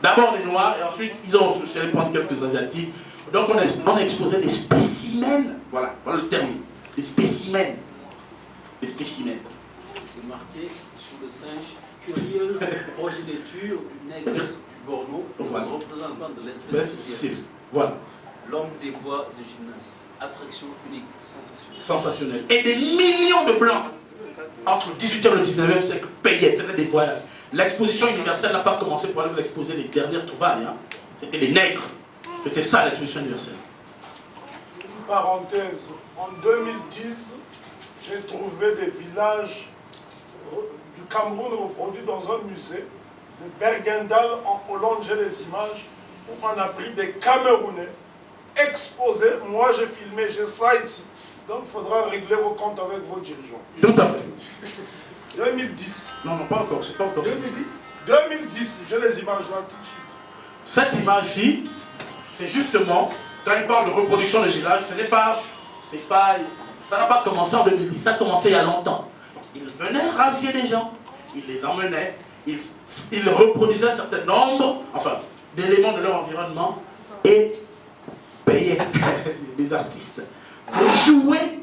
d'abord des noirs, et ensuite ils ont essayé de prendre quelques asiatiques. Donc on exposait des spécimens, voilà le terme, des spécimens. Des spécimens. C'est marqué sur le singe, curieuse progéniture du nègre du Borno, voilà. Représentant de l'espèce. Voilà. L'homme des bois de gymnaste. Attraction unique, sensationnelle. Sensationnelle. Et des millions de blancs, entre le 18e et le 19e siècle, payaient, faisaient des voyages. L'exposition universelle n'a pas commencé pour aller vous exposer les dernières trouvailles. Hein. C'était les nègres. C'était ça l'exposition universelle. Une parenthèse, en 2010, j'ai trouvé des villages du Cameroun reproduits dans un musée de Bergendal en Hollande. J'ai des images où on a pris des Camerounais exposés. Moi, j'ai filmé, j'ai ça ici. Donc, il faudra régler vos comptes avec vos dirigeants. Tout à fait. 2010. Non, non, pas encore, c'est pas encore. 2010, j'ai les images là tout de suite. Cette image-ci, c'est justement, quand il parle de reproduction de village, ça n'a pas commencé en 2010, ça a commencé il y a longtemps. Ils venaient rasier les gens, ils les emmenaient, ils reproduisaient un certain nombre, d'éléments de leur environnement et payaient des artistes pour jouer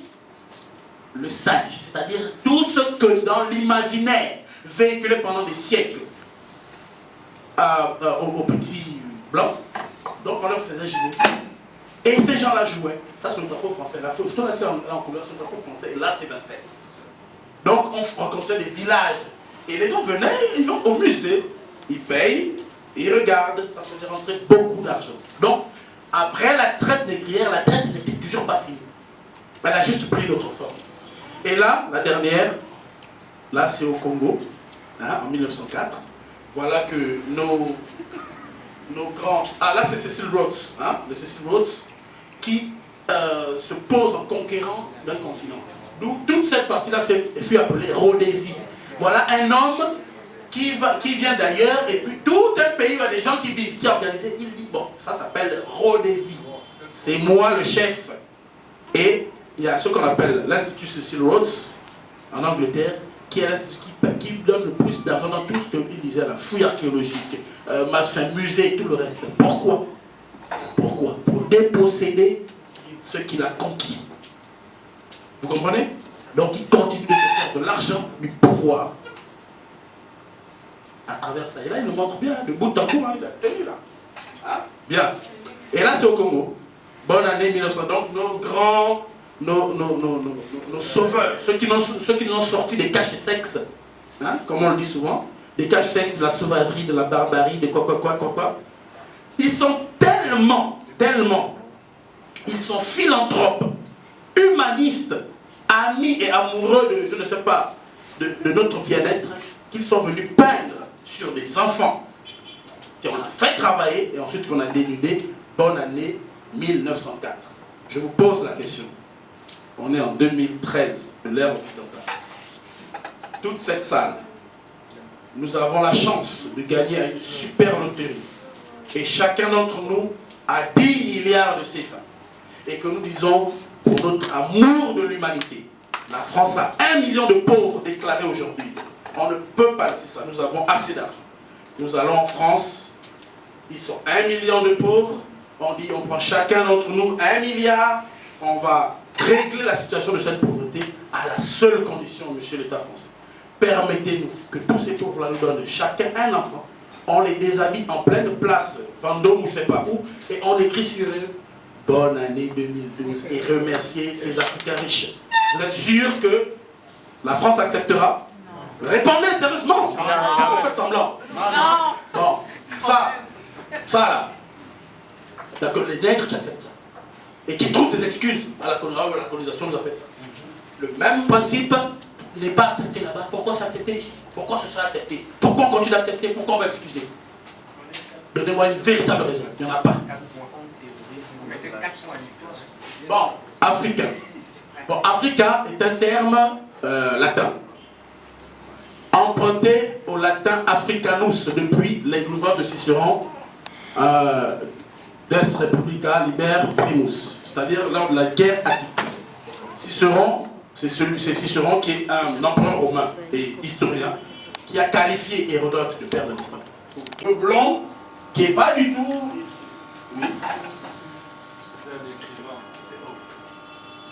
le singe, c'est-à-dire tout ce que dans l'imaginaire véhiculé pendant des siècles aux petits blancs, donc on leur faisait jouer. Et ces gens-là jouaient. Ça, c'est le drapeau français. La photo, là, c'est en couleur, c'est le drapeau français. Et là, c'est la scène. Donc, on rencontrait des villages. Et les gens venaient, ils vont au musée, ils payent, ils regardent. Ça faisait rentrer beaucoup d'argent. Donc, après la traite négrière, la traite n'était toujours pas finie. Elle a juste pris d'autres formes. Et là, la dernière, là, c'est au Congo, hein, en 1904. Voilà que nos grands... Ah, là, c'est Cecil Rhodes, hein, le Cecil Rhodes, qui se pose en conquérant d'un continent. D'où toute cette partie-là fut appelée Rhodésie. Voilà un homme qui vient d'ailleurs, et puis tout un pays, il y a des gens qui vivent, qui organisent, il dit, bon, ça s'appelle Rhodésie. C'est moi le chef. Et il y a ce qu'on appelle l'Institut Cecil Rhodes, en Angleterre, qui est l'Institut qui donne le plus d'argent dans tout ce qu'il disait, la fouille archéologique, machin, musée et tout le reste. Pourquoi? Pourquoi? Pour déposséder ce qu'il a conquis. Vous comprenez? Donc il continue de se faire de l'argent, du pouvoir à travers ça. Et là, il nous montre bien, le bout de tambour, hein, il a tenu là. Hein? Bien. Et là, c'est au Congo. Bonne année 1900. Donc nos grands, nos sauveurs, ceux qui nous ont sortis des caches et sexes, hein, comme on le dit souvent, des caches sexes, de la sauvagerie, de la barbarie, de quoi. Ils sont tellement, ils sont philanthropes, humanistes, amis et amoureux de, je ne sais pas, de notre bien-être, qu'ils sont venus peindre sur des enfants qu'on a fait travailler et ensuite qu'on a dénudé. Bonne année 1904. Je vous pose la question. On est en 2013 de l'ère occidentale. Toute cette salle, nous avons la chance de gagner à une super loterie. Et chacun d'entre nous a 10 milliards de CFA. Et que nous disons, pour notre amour de l'humanité, la France a 1 million de pauvres déclarés aujourd'hui. On ne peut pas laisser ça. Nous avons assez d'argent. Nous allons en France, ils sont 1 million de pauvres. On dit, on prend chacun d'entre nous 1 milliard. On va régler la situation de cette pauvreté à la seule condition, monsieur l'État français. Permettez-nous que tous ces pauvres-là nous donnent chacun un enfant. On les déshabille en pleine place, Vendôme ou je ne sais pas où, et on écrit sur eux « Bonne année 2012 » et remercier ces Africains riches. Vous êtes sûr que la France acceptera? Répondez sérieusement. Pourquoi faites semblant? Non. Bon, ça là. D'accord, les nègres qui acceptent ça. Et qui trouvent des excuses à la colonisation nous a fait ça. Le même principe n'est pas accepté là-bas. Pourquoi s'accepter ici? Pourquoi ce sera accepté? Pourquoi on continue d'accepter? Pourquoi on va excuser? Donnez-moi une véritable raison. Il n'y en a pas. Bon, Africain. Bon, Africa est un terme latin. Emprunté au latin africanus depuis les gouvernements de Cicéron des Republica Liber Primus, c'est-à-dire lors de la guerre attique. Cicéron, c'est Cicéron qui est un empereur romain et historien qui a qualifié Hérodote de père de l'histoire. Le blanc qui n'est pas du tout. Oui. C'était un écrivain.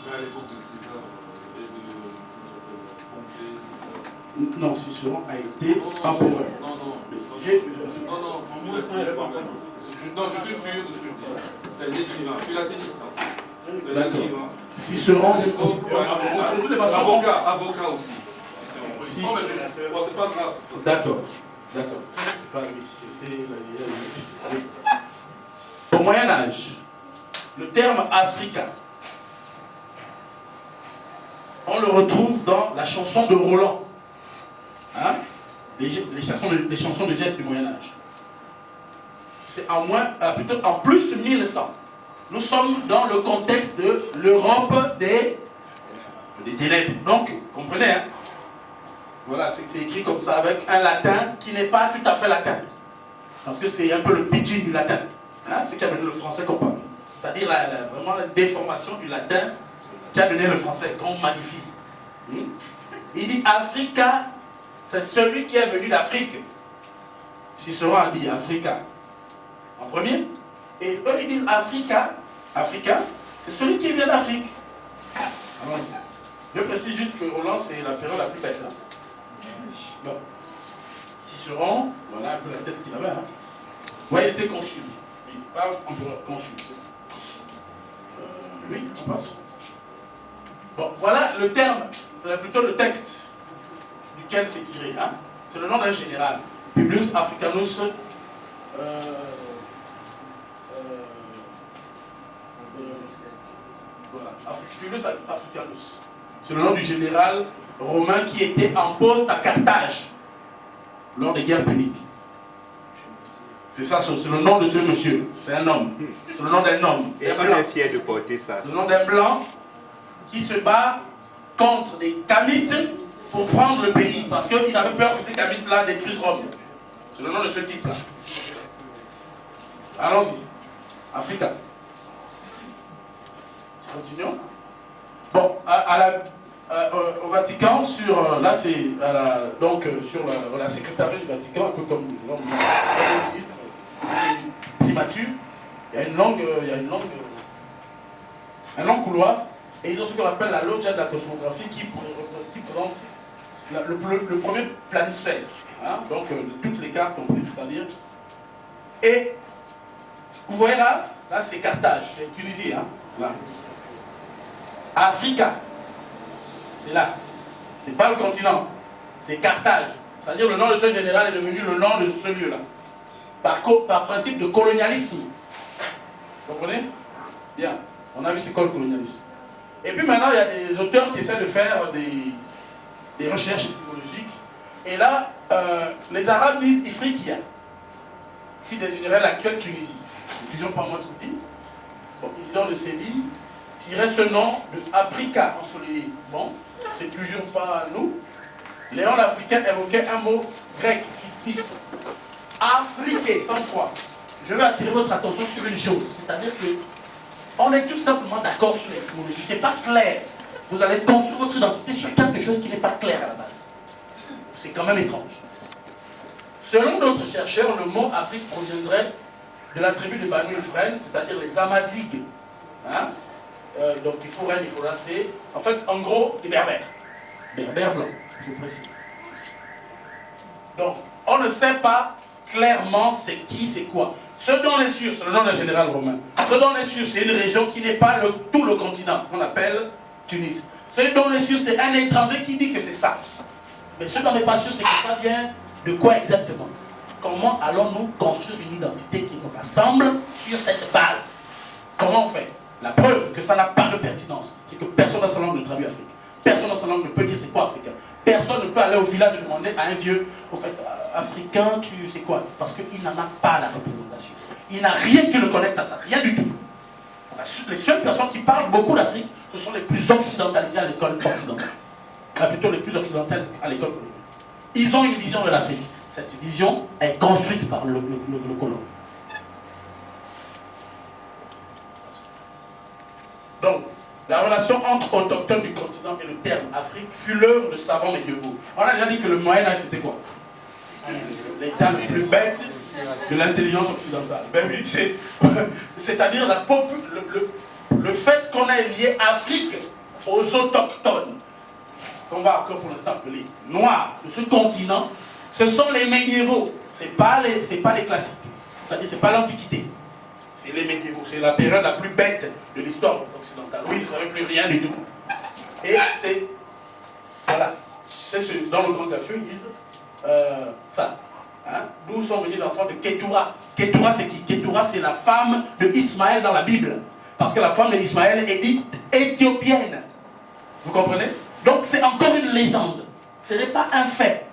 Mais à l'époque de César et de Pompée. Non, Cicéron a été empereur. Non, je suis sûr de ce que je dis. C'est un écrivain. Je suis latiniste. C'est un écrivain. Cicéron, avocat aussi. Cicéron. Bon, c'est pas grave. D'accord. C'est pas lui. Moyen-Âge, le terme Africa, on le retrouve dans la chanson de Roland, hein? les chansons de gestes du Moyen-Âge. C'est plutôt en plus 1100. Nous sommes dans le contexte de l'Europe des ténèbres. Donc, comprenez, hein? Voilà, c'est écrit comme ça avec un latin qui n'est pas tout à fait latin. Parce que c'est un peu le pidgin du latin. Hein? Ce qui a donné le français qu'on parle. C'est-à-dire vraiment la déformation du latin qui a donné le français, qu'on magnifie. Il dit Africa, c'est celui qui est venu d'Afrique. Cicéron a dit Africa en premier. Et eux ils disent Africa, c'est celui qui vient d'Afrique. Je précise juste que Roland c'est la période la plus belle. Hein? Bon. Cicéron, voilà un peu la tête qu'il avait. Hein? Ouais, il était consul. Oui, pas empereur, consul. Oui, on passe. Bon, voilà le terme, plutôt le texte duquel c'est tiré. Hein? C'est le nom d'un général. Publius Africanus. Voilà, Publius Africanus. C'est le nom du général romain qui était en poste à Carthage lors des guerres puniques. C'est ça, c'est le nom de ce monsieur. C'est un homme. C'est le nom d'un homme. Et on est fier de porter ça. C'est le nom d'un blanc qui se bat contre des Kamites pour prendre le pays. Parce qu'il avait peur que ces Kamites-là détruisent Rome. C'est le nom de ce type-là. Allons-y. Africa. Continuons. Bon, au Vatican, là c'est sur la secrétariat du Vatican, un peu comme le ministre, primature, il y a un long couloir, et ils ont ce qu'on appelle la loggia de la cosmographie qui présente le premier planisphère, hein, donc toutes les cartes comprises, c'est-à-dire. Et vous voyez là c'est Carthage, c'est Tunisie, hein, là. Africa, c'est là. C'est pas le continent, c'est Carthage. C'est-à-dire le nom de ce général est devenu le nom de ce lieu-là. Par principe de colonialisme. Vous comprenez? Bien, on a vu c'est quoi le colonialisme. Et puis maintenant, il y a des auteurs qui essaient de faire des recherches étymologiques. Et là, les Arabes disent Ifriqiya, qui désignerait l'actuelle Tunisie. C'est toujours pas moi qui dis. Bon, Isidore de Séville tirait ce nom de Africa ensoleillé. Bon, c'est toujours pas nous. Léon l'Africain évoquait un mot grec fictif. Afriqué, sans foi. Je veux attirer votre attention sur une chose, c'est-à-dire que on est tout simplement d'accord sur l'étymologie. C'est pas clair. Vous allez construire votre identité sur quelque chose qui n'est pas clair à la base. C'est quand même étrange. Selon d'autres chercheurs, le mot Afrique proviendrait de la tribu de Banu Ifren, c'est-à-dire les Amazighs. Hein? Donc il faut il faudra c'est. En fait, en gros, les Berbères. Berbères blancs, je précise. Donc, on ne sait pas clairement c'est qui, c'est quoi. Ce dont on est sûr, c'est le nom d'un général romain. Ce dont on est sûr, c'est une région qui n'est pas tout le continent, qu'on appelle Tunis. Ce dont on est sûr, c'est un étranger qui dit que c'est ça. Mais ce dont on n'est pas sûr, c'est que ça vient de quoi exactement. Comment allons-nous construire une identité qui nous rassemble sur cette base? Comment on fait? La preuve que ça n'a pas de pertinence, c'est que personne dans sa langue ne traduit Afrique. Personne dans sa langue ne peut dire c'est quoi africain. Personne ne peut aller au village et demander à un vieux, au fait, africain, tu sais quoi? Parce qu'il n'en a pas la représentation. Il n'a rien qui le connecte à ça, rien du tout. Les seules personnes qui parlent beaucoup d'Afrique, ce sont les plus occidentalisées à l'école occidentale. Plutôt les plus occidentales à l'école coloniale. Ils ont une vision de l'Afrique. Cette vision est construite par le colon. Donc, la relation entre autochtones du continent et le terme Afrique fut l'œuvre de savants médiévaux. On a déjà dit que le Moyen-Âge, c'était quoi? L'état le plus bête de l'intelligence occidentale. Ben oui, c'est-à-dire le fait qu'on ait lié Afrique aux autochtones, qu'on va encore pour l'instant appeler noirs de ce continent, ce sont les médiévaux, c'est pas les classiques. C'est-à-dire c'est pas l'Antiquité. C'est les médiévaux, c'est la période la plus bête de l'histoire occidentale. Oui, vous ne savez plus rien du tout. Et c'est, voilà, c'est dans le Grand Café, ils disent ça. Hein? D'où sont venus les enfants de Ketura. Ketura, c'est qui? Ketura, c'est la femme de Ismaël dans la Bible. Parce que la femme d'Ismaël est dite éthiopienne. Vous comprenez? Donc c'est encore une légende. Ce n'est pas un fait.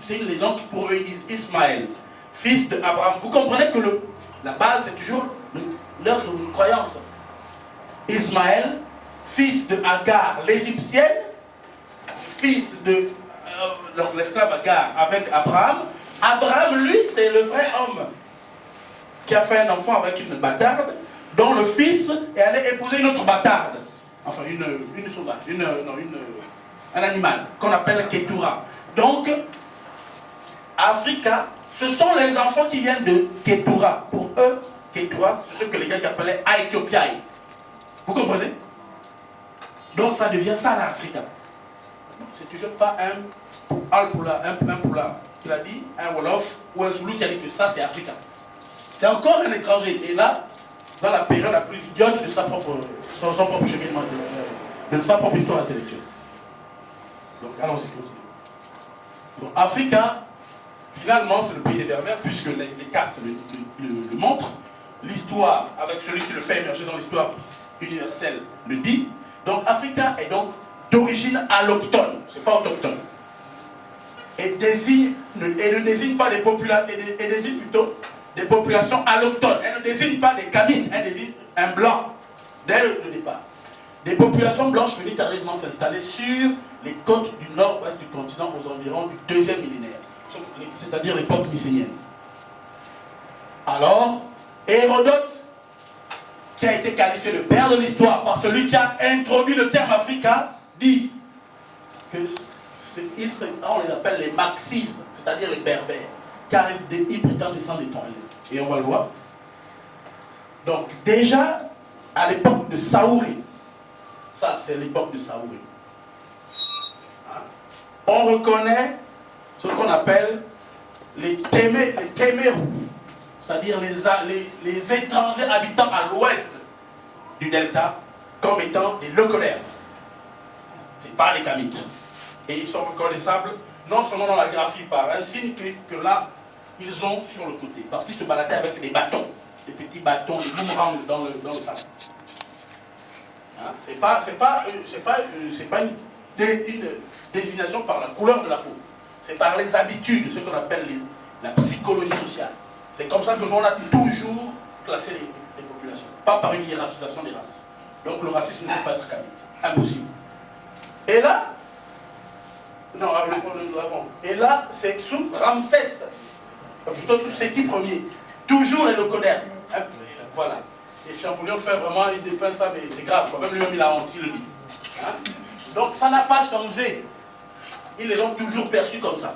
C'est une légende qui pour eux disent Ismaël, fils d'Abraham. Vous comprenez que la base c'est toujours leur croyance. Ismaël, fils de Agar, l'égyptienne, fils de l'esclave Agar avec Abraham. Abraham, lui, c'est le vrai homme qui a fait un enfant avec une bâtarde, dont le fils est allé épouser une autre bâtarde. Enfin, une sauvage, un animal qu'on appelle Ketura. Donc, Africa, ce sont les enfants qui viennent de Ketura. Pour eux, Ketura, c'est ce que les Grecs appelaient Aethiopiae. Vous comprenez? Donc, ça devient ça l'Africa. C'est toujours pas un Alpoula, un Poula qui l'a dit, un Wolof ou un Zoulou qui a dit que ça c'est Africa. C'est encore un étranger. Et là, dans la période la plus idiote de son propre cheminement, de sa propre histoire intellectuelle. Donc allons-y, continuons. Donc Africa, finalement, c'est le pays des Berbères, puisque les cartes le montrent. L'histoire, avec celui qui le fait émerger dans l'histoire universelle, le dit. Donc Africa est donc d'origine alloctone, c'est pas autochtone. Et ne désigne pas des populations, et désigne plutôt des populations alloctones. Elle ne désigne pas des Kamites, elle désigne un blanc, dès le départ. Des populations blanches venues tardivement s'installer sur les côtes du nord-ouest du continent aux environs du 2e millénaire, c'est-à-dire l'époque mycénienne. Alors, Hérodote, qui a été qualifié de père de l'histoire par celui qui a introduit le terme Africa, dit que on les appelle les Maxis, c'est-à-dire les Berbères, car ils prétendent descendre des Troyens. Et on va le voir. Donc déjà, à l'époque de Saouri, ça c'est l'époque de Saouri, hein, on reconnaît ce qu'on appelle les Témérous, c'est-à-dire les étrangers habitant à l'ouest du delta, comme étant des locolaires. Ce n'est pas les Kamites. Et ils sont reconnaissables non seulement dans la graphie par un signe que là, ils ont sur le côté. Parce qu'ils se baladaient avec des bâtons, des petits bâtons, des boomerangs dans le sable. Hein? C'est pas une désignation par la couleur de la peau. C'est par les habitudes, ce qu'on appelle la psychologie sociale. C'est comme ça que l'on a toujours classé les populations. Pas par une hiérarchisation des races. Donc le racisme ne peut pas être kamite. Impossible. Et là, non, et là, c'est sous Ramsès, plutôt sous Séti Ier. Toujours les locodères. Voilà. Et Champollion fait vraiment, il dépeint ça, mais c'est grave. Même lui-même, il a honte, il le dit. Hein? Donc ça n'a pas changé. Ils les ont toujours perçus comme ça.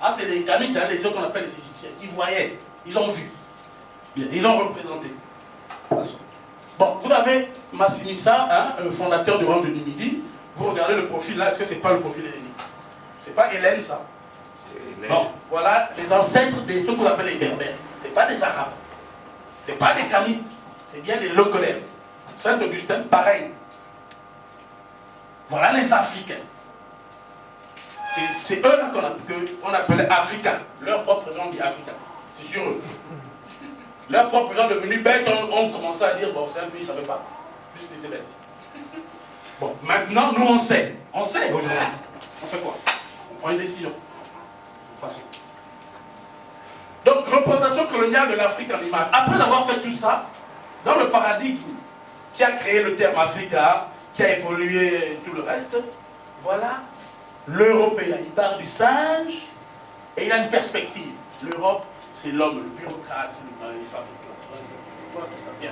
Ah, c'est les Kamites, hein, les ceux qu'on appelle les Égyptiens, qui voyaient, ils ont vu. Bien, ils l'ont représenté. Bon, vous avez Massinissa, hein, le fondateur du royaume de Numidie. Vous regardez le profil là, est-ce que c'est pas le profil hellénique? C'est pas Hélène ça? Bon, voilà les ancêtres de ceux qu'on appelle les Berbères. C'est pas des Arabes. C'est pas des Kamites. C'est bien des locolaires. Saint-Augustin, pareil. Voilà les Africains. C'est eux là qu'on appelait Africains. Leur propre gens dit Africains. C'est sur eux. Leurs propres gens devenus bêtes ont commencé à dire bon, c'est un pays, ils ne savaient pas. Juste ils étaient bêtes. Bon, maintenant, nous on sait. On sait aujourd'hui. On fait quoi? On prend une décision. Passons. Donc, représentation coloniale de l'Afrique en image. Après avoir fait tout ça, dans le paradigme qui a créé le terme Africa, qui a évolué tout le reste, voilà l'Européen. Il part du singe et il a une perspective. L'Europe, c'est l'homme, le bureaucrate, il fabrique tout ça bien.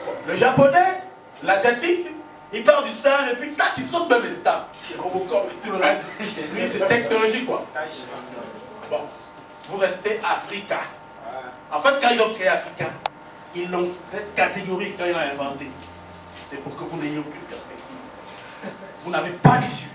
Bon, le japonais, l'asiatique, il part du singe et puis tac, il saute même les étapes. C'est Robocop et tout le reste. Lui, c'est technologie quoi. Bon, vous restez Africa. En fait, quand ils ont créé Africa, ils l'ont fait catégorique quand ils l'ont inventé. C'est pour que vous n'ayez aucune perspective. Vous n'avez pas d'issue.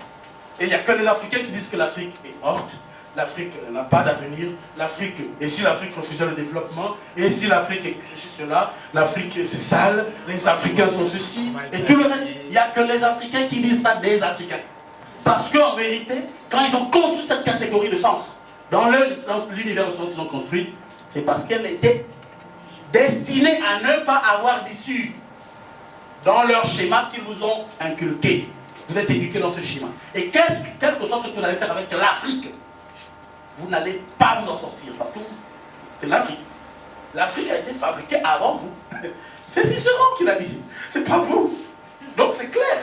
Et il n'y a que les Africains qui disent que l'Afrique est morte. L'Afrique n'a pas d'avenir. L'Afrique, et si l'Afrique refusait le développement, et si l'Afrique est ceci, cela, l'Afrique c'est sale, les Africains sont ceci, et tout le reste. Il n'y a que les Africains qui disent ça des Africains. Parce qu'en vérité, quand ils ont conçu cette catégorie de sens, dans l'univers de sens qu'ils ont construit, c'est parce qu'elle était destinée à ne pas avoir d'issue dans leur schéma qu'ils vous ont inculqué. Vous êtes éduqués dans ce schéma. Et quel que soit ce que vous allez faire avec l'Afrique, vous n'allez pas vous en sortir. Parce que c'est l'Afrique. L'Afrique a été fabriquée avant vous. C'est Cicéron qui l'a dit. C'est pas vous. Donc c'est clair.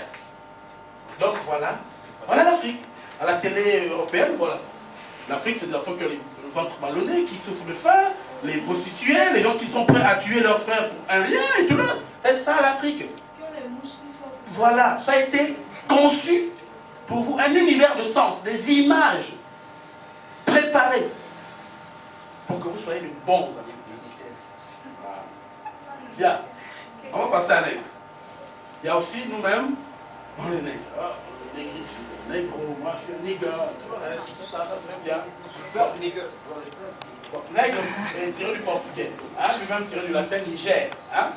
Donc voilà. Voilà l'Afrique. À la télé européenne, voilà. L'Afrique, c'est des enfants qui ont les ventres ballonnés, qui souffrent de faim, les prostituées, les gens qui sont prêts à tuer leurs frères pour un rien et tout le reste. C'est ça l'Afrique. Voilà. Ça a été conçu pour vous un univers de sens, des images préparées pour que vous soyez de bons amis. Bien. On va passer à nègre. Il y a aussi nous-mêmes, on est nègres. Ah, négro, moi je suis un nigger, tout le reste, tout ça, ça c'est bien. Bon, nègre est tiré du portugais, hein, lui-même tiré du latin Niger, hein,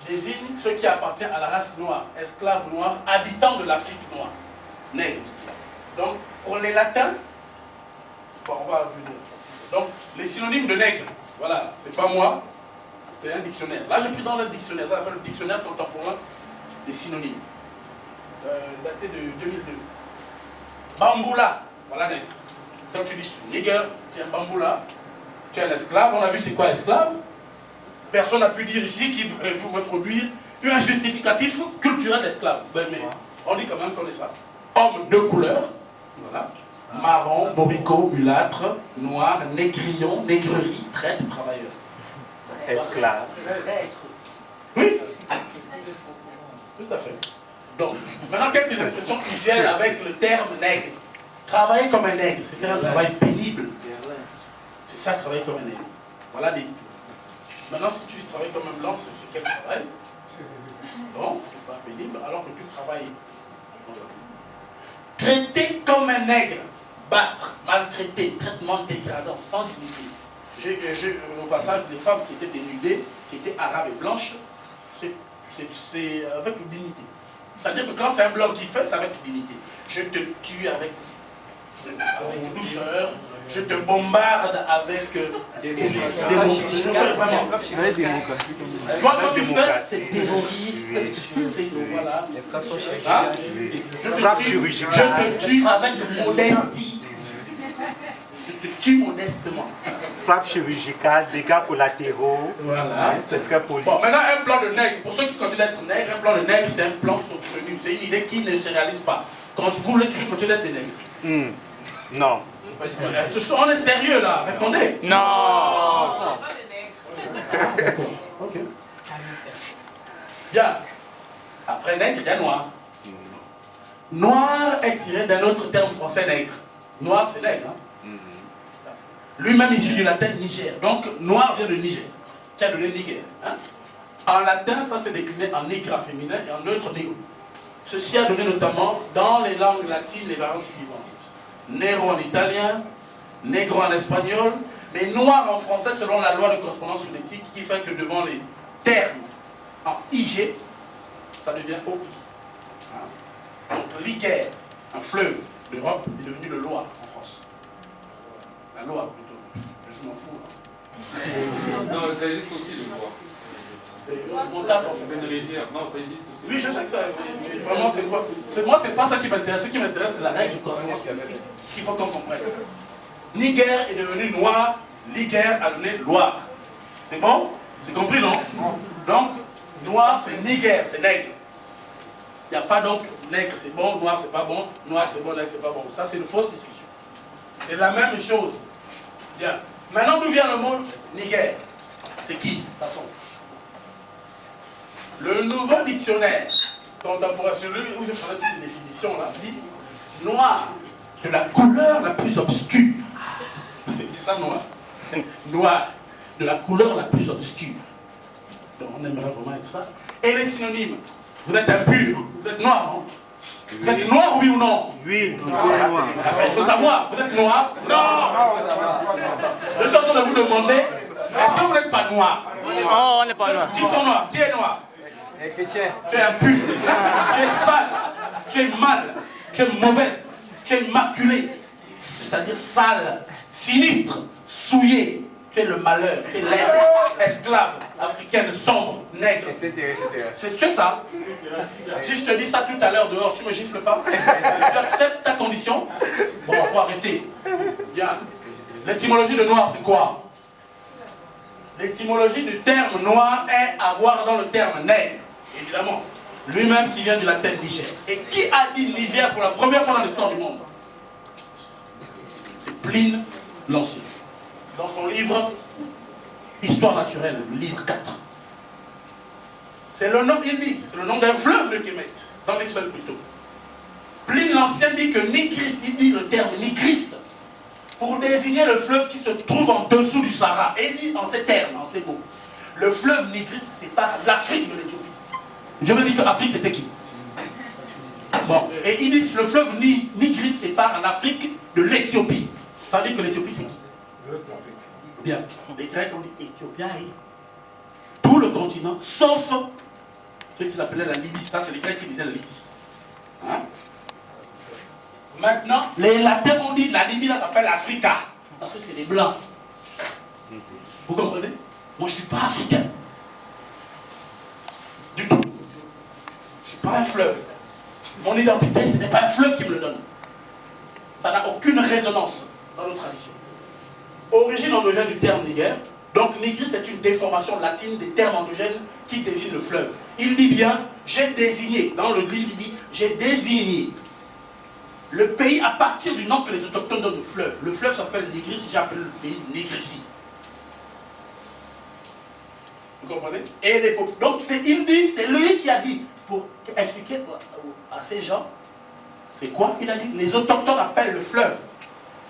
désigne ceux qui appartiennent à la race noire, esclaves noirs, habitants de l'Afrique noire. Nègre. Donc, pour les latins, bon, on va venir. Donc, les synonymes de nègre, voilà, c'est pas moi, c'est un dictionnaire. Là, j'ai pris dans un dictionnaire, ça s'appelle le dictionnaire contemporain des synonymes, daté de 2002. Bamboula, voilà nègre. Quand tu dis nègre, tu es un bamboula, tu es un esclave. On a vu c'est quoi esclave. Personne n'a pu dire ici qu'il vous introduire un justificatif culturel d'esclave. Ben, mais on dit quand même qu'on est ça. Homme de couleur, voilà. Marron, bourricot, mulâtre, noir, négrillon, négrerie, traître, travailleur. Esclave. Oui. Tout à fait. Donc, maintenant quelques expressions qui viennent avec le terme nègre. Travailler comme un nègre, c'est faire un travail pénible. C'est ça, travailler comme un nègre. Voilà des... Maintenant, si tu travailles comme un blanc, c'est quel travail? Bon, c'est pas pénible, alors que tu travailles. Traiter comme un nègre, battre, maltraiter, traitement dégradant, sans dignité. J'ai au passage des femmes qui étaient dénudées, qui étaient arabes et blanches, c'est avec une dignité. C'est-à-dire que quand c'est un blanc qui fait, c'est avec une dignité. Je te tue avec douceur, je te bombarde avec des vraiment. Toi, quand tu fais, c'est terroriste, c'est voilà. Hein? Je te tue avec modestie. Je te tue modestement. Frappe chirurgicale, dégâts collatéraux. Voilà. C'est très poli. Bon, maintenant, un plan de nègre. Pour ceux qui continuent d'être nègres, un plan de nègre, c'est un plan saugrenu. C'est une idée qui ne se réalise pas. Quand vous voulez toujours continuer d'être des nègres. Non. On est sérieux là, répondez. Non. Ok. Bien. Après nègre, il y a noir. Noir est tiré d'un autre terme français nègre. Noir, c'est nègre. Hein? Lui-même issu du latin Niger. Donc, noir vient de Niger, qui a donné Niger. Hein? En latin, ça s'est décliné en négra féminin et en neutre négro. Ceci a donné notamment dans les langues latines les variantes suivantes. Nero en italien, negro en espagnol, mais noir en français selon la loi de correspondance phonétique qui fait que devant les termes en IG, ça devient OI. Hein? Donc l'Iger, un fleuve d'Europe, est devenu le Loire en France. La Loire plutôt. Je m'en fous. Hein? Non, ça existe aussi le Loire. C'est une rivière. Non, ça existe aussi. Oui, je sais que ça. Mais vraiment, c'est quoi? Moi, c'est pas ça qui m'intéresse. Ce qui m'intéresse, c'est la règle de correspondance phonétique qu'il faut qu'on comprenne. Niger est devenu noir, Niger a donné Loire. C'est bon? C'est compris, non? Donc, noir, c'est Niger, c'est nègre. Il n'y a pas donc nègre, c'est bon, noir, c'est pas bon, noir, c'est bon, nègre, c'est pas bon. Ça, c'est une fausse discussion. C'est la même chose. Bien. Maintenant, d'où vient le mot Niger? C'est qui, de toute façon? Le nouveau dictionnaire contemporain, celui où je ferai toutes les définitions, là, dit noir de la couleur la plus obscure. C'est ça, noir. Noir de la couleur la plus obscure. Donc, on aimerait vraiment être ça. Et les synonymes. Vous êtes impur. Vous êtes noir, non? Vous êtes noir, oui ou non? Oui. Enfin, il faut savoir. Vous êtes noir? Non. Je suis en train de vous demander, est-ce que vous n'êtes pas noir? Oh, on n'est pas noir. Qui sont noirs? Qui est noir? Les chrétiens. Tu es impur, tu es sale, tu es mal, tu es mauvaise, tu es maculé, c'est-à-dire sale, sinistre, souillé. Tu es le malheur, tu es l'herbe, esclave, africaine, sombre, nègre. Tu es ça. Si je te dis ça tout à l'heure dehors, tu me gifles pas? Tu acceptes ta condition? Bon, il faut arrêter. Bien. L'étymologie de noir, c'est quoi? L'étymologie du terme noir est à voir dans le terme nègre, évidemment. Lui-même qui vient du latin Niger. Et qui a dit Niger pour la première fois dans l'histoire du monde? C'est Pline l'Ancien. Dans son livre Histoire naturelle, le livre 4. C'est le nom, il dit, c'est le nom d'un fleuve de Kemet, dans les seuls plutôt. Pline l'Ancien dit que Nigris, il dit le terme Nigris, pour désigner le fleuve qui se trouve en dessous du Sahara. Et il dit en ces termes, en ces mots, le fleuve Nigris sépare l'Afrique de l'Éthiopie. Je veux dire que l'Afrique c'était qui? Bon, et il dit le fleuve Nigris sépare l'Afrique de l'Éthiopie. Ça veut dire que l'Éthiopie c'est qui? Bien. Les Grecs ont dit Éthiopie, tout le continent, sauf ceux qui s'appelaient la Libye. Ça, c'est les Grecs qui disaient la Libye. Hein? Maintenant, les Latins ont dit la Libye, là, s'appelle Africa. Parce que c'est les Blancs. Vous comprenez? Moi, je ne suis pas africain. Du tout. Je ne suis pas un fleuve. Mon identité, ce n'est pas un fleuve qui me le donne. Ça n'a aucune résonance dans nos traditions. Origine endogène du terme Niger. Donc Nigris c'est une déformation latine des termes endogènes qui désignent le fleuve. Il dit bien, j'ai désigné, dans le livre il dit, j'ai désigné le pays à partir du nom que les autochtones donnent au fleuve. Le fleuve s'appelle Nigris, j'appelle le pays Nigrissi. Vous comprenez? Et donc il dit, c'est lui qui a dit, pour expliquer à ces gens, c'est quoi? Il a dit, les autochtones appellent le fleuve.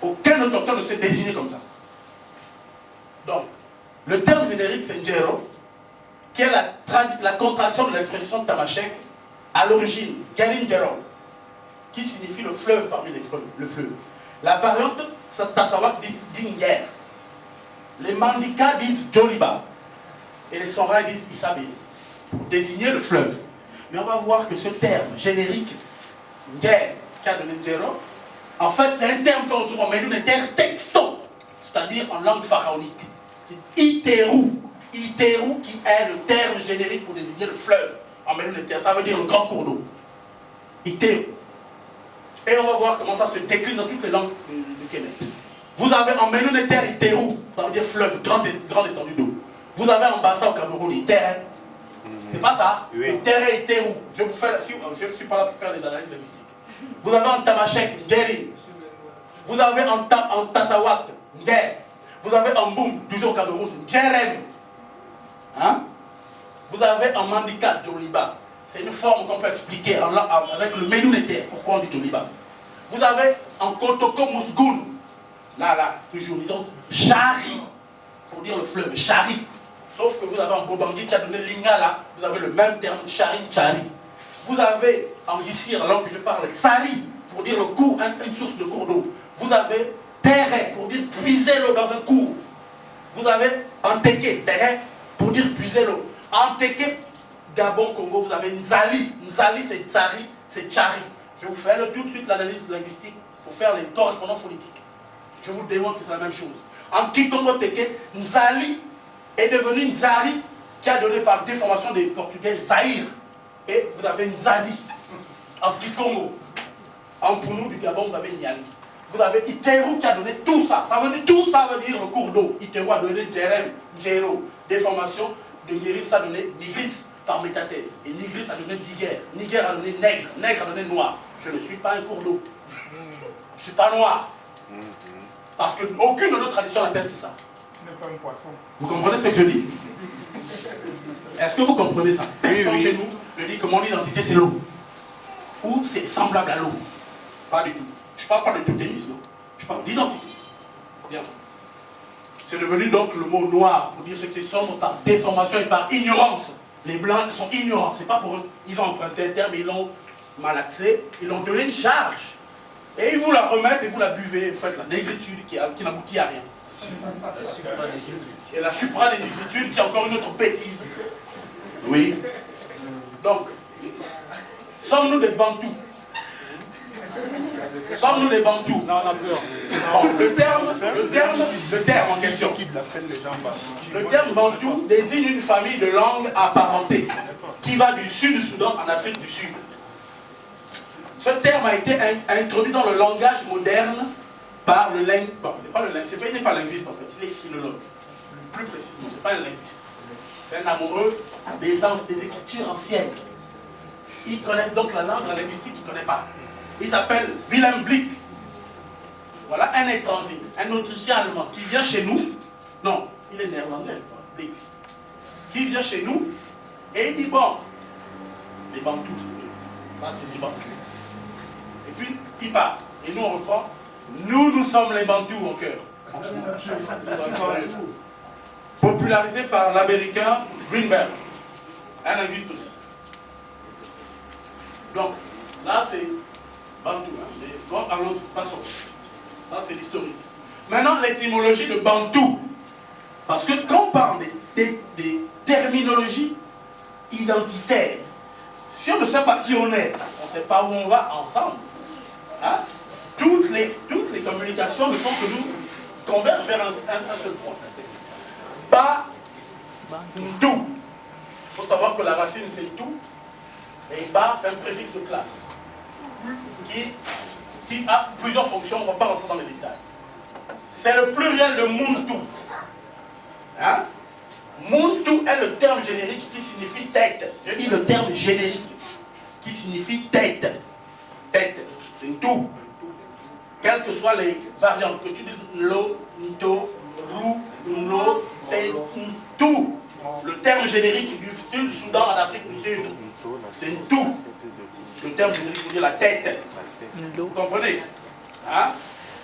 Aucun autochtone ne s'est désigné comme ça. Donc, le terme générique, c'est Njero, qui est la contraction de l'expression tamashek à l'origine, Galinjero, qui signifie le fleuve parmi les fleuves. Le fleuve. La variante, Tassawak dit Nger. Les Mandika disent Joliba. Et les Songhai disent Isabé, pour désigner le fleuve. Mais on va voir que ce terme générique, Nger, qui a donné Njero, en fait, c'est un terme qu'on trouve en Médounéter texto, c'est-à-dire en langue pharaonique. C'est Iteru. Iteru qui est le terme générique pour désigner le fleuve en Médounéter. Ça veut dire le grand cours d'eau. Iteru. Et on va voir comment ça se décline dans toutes les langues du Kemet. Vous avez en Médounéter Iteru, ça veut dire fleuve, grande étendue d'eau. Vous avez en Bassa au Cameroun Iterre. C'est pas ça? Oui. Iterre et Iteru. Je ne suis pas là pour faire des analyses linguistiques. Vous avez en Tamashek, Ngerin. Vous avez en Tassawak, Nger. Vous avez en Boum, toujours au Cameroun, Djerem. Hein? Vous avez en Mandika, Joliba. C'est une forme qu'on peut expliquer avec le Médounéter. Pourquoi on dit Joliba? Vous avez en Kotoko Mousgoun, là, toujours disons, Chari, pour dire le fleuve, Chari. Sauf que vous avez en Bobangui qui a donné Lingala, vous avez le même terme, Chari, Chari. Vous avez en Gissir, la langue que je parle, Tsari, pour dire le cours, une source de cours d'eau. Vous avez Terre, pour dire puiser l'eau dans un cours. Vous avez en Teke, Terre, pour dire puiser l'eau. En Teke, Gabon, Congo, vous avez Nzali. Nzali, c'est Tsari, c'est Tchari. Je vous fais tout de suite l'analyse linguistique pour faire les correspondances phonétiques. Je vous démontre que c'est la même chose. En Kikongo Teke, Nzali est devenu Nzari, qui a donné par déformation des Portugais Zahir. Et vous avez Nzali. En Kikongo. En Pounou du Gabon, vous avez Niali. Vous avez Iteru qui a donné tout ça. Tout ça veut dire le cours d'eau. Iteru a donné Djerem, Djero. Déformation de Ngirin, ça a donné Nigris par métathèse. Et Nigris a donné Niger. Niger a donné nègre. Nègre a donné noir. Je ne suis pas un cours d'eau. Je ne suis pas noir. Parce qu'aucune de nos traditions atteste ça. Vous comprenez ce que je dis? Est-ce que vous comprenez ça? Personne chez nous ne dit que mon identité c'est l'eau. Ou c'est semblable à l'eau. Pas du tout. Je ne parle pas de totémisme. Je parle d'identité. Bien. C'est devenu donc le mot noir pour dire ce qui est sombre par déformation et par ignorance. Les blancs ils sont ignorants. C'est pas pour eux. Ils ont emprunté un terme, ils l'ont malaxé, ils l'ont donné une charge. Et ils vous la remettent et vous la buvez. Vous faites la négritude qui n'aboutit à rien. Et la supra-négritude qui est encore une autre bêtise. Oui. Donc, sommes-nous des Bantous? Sommes-nous des Bantous? Non, on a peur. Bon, le terme en question. Le terme Bantou désigne une famille de langues apparentées qui va du sud du Soudan en Afrique du Sud. Ce terme a été introduit dans le langage moderne par le linguiste. Bon, il n'est pas linguiste en fait, il est philologue. Plus précisément, ce n'est pas un linguiste. C'est un amoureux des écritures anciennes. Il connaît donc la langue, la linguistique, il ne connaît pas. Il s'appelle Wilhelm Blick. Voilà un étranger, un Autrichien allemand qui vient chez nous. Non, il est néerlandais, Blick. Qui vient chez nous et il dit bon, les Bantous, ça c'est du Bantou. Et puis il part. Et nous on reprend. Nous sommes les Bantous au cœur. Popularisé par l'américain Greenberg, un linguiste aussi. Donc, là c'est Bantou. Bon, allons, passons. Là c'est l'historique. Maintenant, l'étymologie de Bantou. Parce que quand on parle des terminologies identitaires, si on ne sait pas qui on est, on ne sait pas où on va ensemble. Hein? Toutes les communications ne font que nous converger vers un seul point. Bantou. Il faut savoir que la racine c'est tout. Et Ba c'est un préfixe de classe qui a plusieurs fonctions, on ne va pas rentrer dans les détails. C'est le pluriel de Muntu. Hein? Muntu est le terme générique qui signifie tête. Je dis le terme générique qui signifie tête. Tête, c'est une tout. Quelles que soient les variantes, que tu dises Nlo, Nto, Rou, Nlo, c'est tout. Le terme générique du Soudan en Afrique du Sud, c'est une tout. Le terme générique veut dire la tête. Vous comprenez? Hein?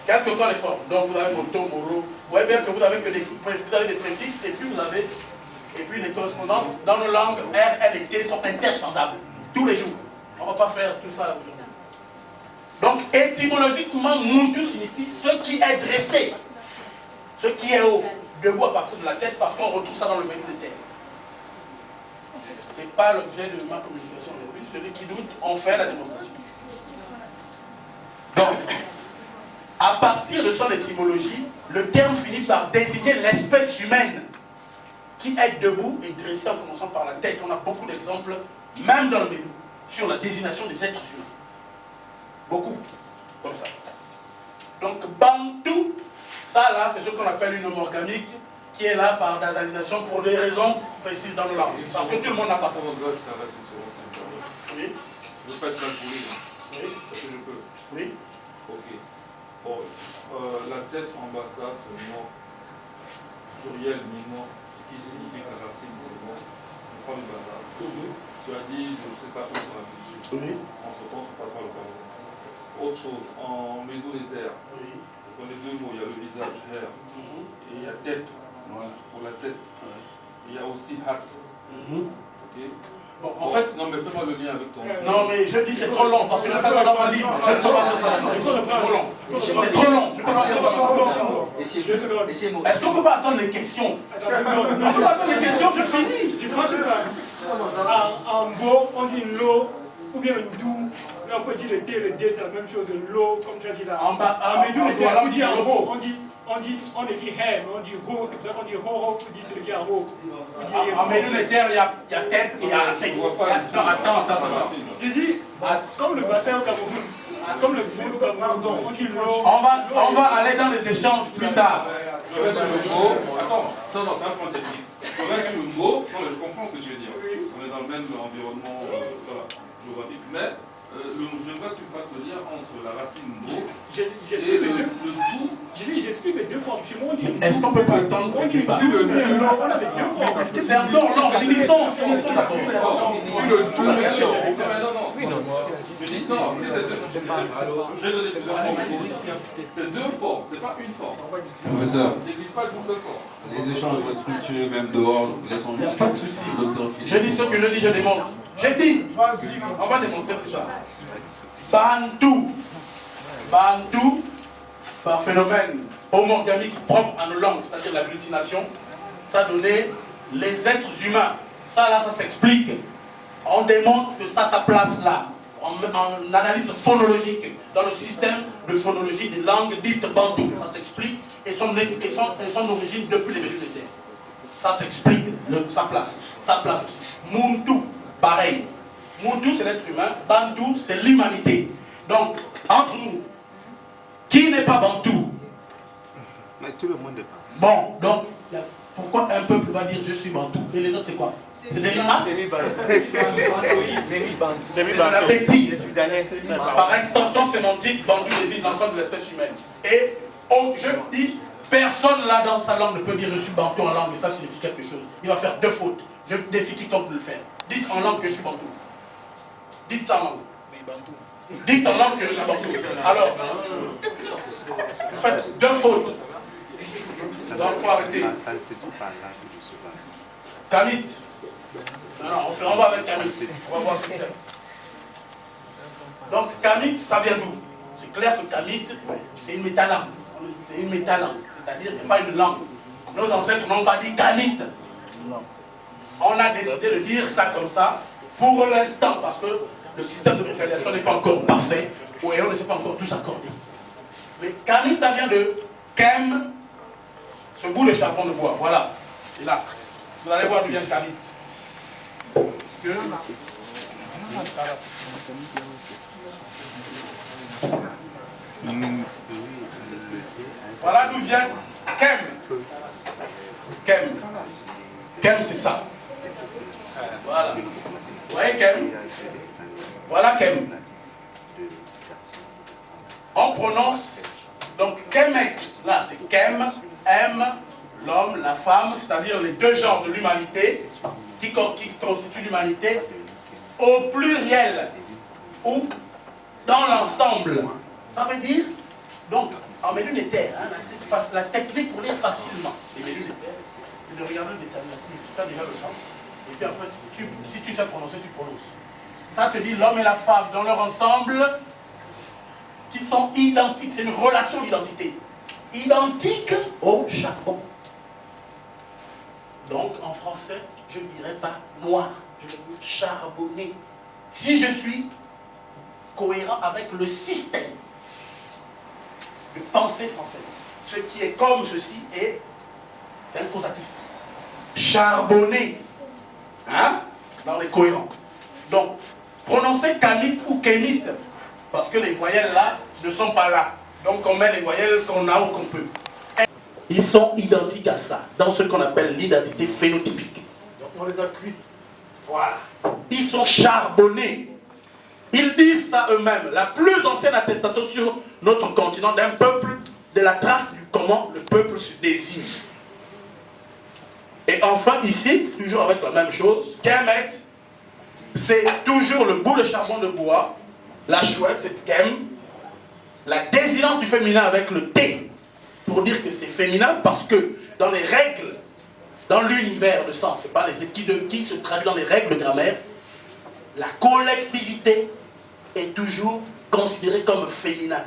Quelles que soient les formes. Donc vous avez Moto, Moro. Vous voyez bien que vous avez que des préfixes et puis vous avez les correspondances. Dans nos langues, R, L et T sont interchangeables. Tous les jours. On ne va pas faire tout ça. Donc étymologiquement, Muntu signifie ce qui est dressé. Ce qui est haut. Debout à partir de la tête parce qu'on retrouve ça dans le menu de terre. Ce n'est pas l'objet de ma communication aujourd'hui. Celui qui doute, on fait la démonstration. Donc, à partir de son étymologie, le terme finit par désigner l'espèce humaine qui est debout et dressée en commençant par la tête. On a beaucoup d'exemples, même dans le menu, sur la désignation des êtres humains. Beaucoup, comme ça. Donc, Bantou, ça là, c'est ce qu'on appelle une homorgamique qui est là par nasalisation pour des raisons précises dans le langue. Parce que tout le monde n'a pas ça. Je t'arrête une seconde. Oui. Je ne veux pas être mal poli. Oui. Est-ce que je peux? Oui. Ok. Bon, la tête en bas, ça, c'est mot pluriel, mi-mot, ce qui signifie que la racine, c'est mot. Je prends le bazar. Tu as dit, je ne sais pas où sur la culture. Oui. Entre-temps, tu passes par le Cameroun. Autre chose, en médo les terres, Oui. je connais deux mots. Il y a le visage, hair, et il y a tête, pour la tête. Il y a aussi hat. Ok. Bon, en fait, non mais fais-moi le lien avec ton... non mais je dis c'est trop long parce que je fais ça dans un livre. Je ne peux pas faire ça. C'est trop long. C'est trop long. Je ne peux pas faire ça. Est-ce qu'on ne peut pas attendre les questions? On ne peut pas attendre les questions, je finis. Je franchis ça. En beau, on dit une lo, ou bien une doux. Là, on peut dire le T, le D, c'est la même chose. Une lo, comme tu as dit là. En bas, en médou, le T, on dit en ro. On ne dit hair, mais on dit ro. C'est pour ça qu'on dit ro, on dit celui qui est en ro. En médou les terres, il y a tête et il y a tête. Non, attends. Je dis, comme le bassin au Cameroun, comme le bassin au Cameroun, on dit lo. On va aller dans les échanges plus tard. Je vais sur le mot. Attends, c'est un point technique. Je vais sur le mot. Je comprends ce que tu veux dire. On est dans le même environnement géographique, mais j'aimerais que tu me fasses le lien entre la racine mot et le tout. J'explique les deux formes. Chez moi, on dit. Est-ce qu'on peut pas attendre on dit sur le lo, on a les deux formes. C'est encore long, finissons. Sur le tout. Non. Je dis non. J'ai donné plusieurs formes. C'est deux formes, c'est pas une forme. Professeur, N'écris pas une seule forme. les échanges vont être fructueux même dehors, laissons juste Pas de souci. le docteur Je Philippe. dis ce que je dis, je démontre. J'ai dit, Vas-y. on va démontrer plus tard. Bantou, par phénomène homorgamique propre à nos langues, c'est-à-dire l'agglutination, ça donnait les êtres humains. Ça là, ça s'explique. On démontre que ça place là. en analyse phonologique, dans le système de phonologie des langues dites bantou. Ça s'explique et son origine depuis les milieux de terre. Ça s'explique, sa place. Sa place aussi. Muntu, pareil. Muntu, c'est l'être humain. Bantu, c'est l'humanité. Donc, entre nous, qui n'est pas bantou? Mais tout le monde est pas. Bon, donc, pourquoi un peuple va dire je suis bantou et les autres c'est quoi? C'est des limaces? C'est de la bêtise. Par extension sémantique, bantou désigne l'ensemble de l'espèce humaine. Et je dis, personne là dans sa langue ne peut dire je suis bantou en langue et ça signifie quelque chose. Il va faire deux fautes. Je défie quiconque de le faire. Dites en langue que je suis bantou. Dites ça en langue. Dites en langue que je suis bantou. Alors, vous faites deux fautes. Donc il faut arrêter. Ça ne se dit pas là que je suis pas. Kamit. Non, on va avec Kamit. On va voir ce que c'est. Donc Kamit, ça vient d'où? C'est clair que Kamit, c'est une métalangue. C'est une métalangue. C'est-à-dire, c'est pas une langue. Nos ancêtres n'ont pas dit Kamit. On a décidé de dire ça comme ça pour l'instant, parce que le système de vocalisation n'est pas encore parfait, et on ne s'est pas encore tous accordés. Mais Kamit, ça vient de Kem, ce bout de charbon de bois. Voilà. Et là, vous allez voir d'où vient Kamit. Voilà d'où vient Kem. Kem. Kem, c'est ça. Voilà. Vous voyez Kem? Voilà Kem. On prononce, donc Kemet, là c'est Kem, M, l'homme, la femme, c'est-à-dire les deux genres de l'humanité qui constituent l'humanité au pluriel ou dans l'ensemble. Ça veut dire, donc, en Mélunétaire, hein, la technique pour lire facilement les Mélunétaires, c'est de regarder le déterminatif, tu as déjà le sens, et puis après, si tu sais prononcer, tu prononces. Ça te dit l'homme et la femme dans leur ensemble, qui sont identiques, c'est une relation d'identité. Identique au charbon. Donc, en français, je ne dirais pas noir, je dirais charbonné. Si je suis cohérent avec le système de pensée française, ce qui est comme ceci est, c'est un causatif. Charbonné, hein, dans les cohérents. Donc, prononcer Kamit ou Kémit, parce que les voyelles là ne sont pas là. Donc, on met les voyelles qu'on a ou qu'on peut. Ils sont identiques à ça, dans ce qu'on appelle l'identité phénotypique. Donc on les a cuits. Voilà. Ils sont charbonnés. Ils disent ça eux-mêmes. La plus ancienne attestation sur notre continent d'un peuple, de la trace du comment le peuple se désigne. Et enfin, ici, toujours avec la même chose, Kemet, c'est toujours le bout de charbon de bois. La chouette, c'est Kem. La désinence du féminin avec le T, pour dire que c'est féminin, parce que dans les règles, dans l'univers de sens, c'est pas les qui se traduit dans les règles de grammaire, la collectivité est toujours considérée comme féminin.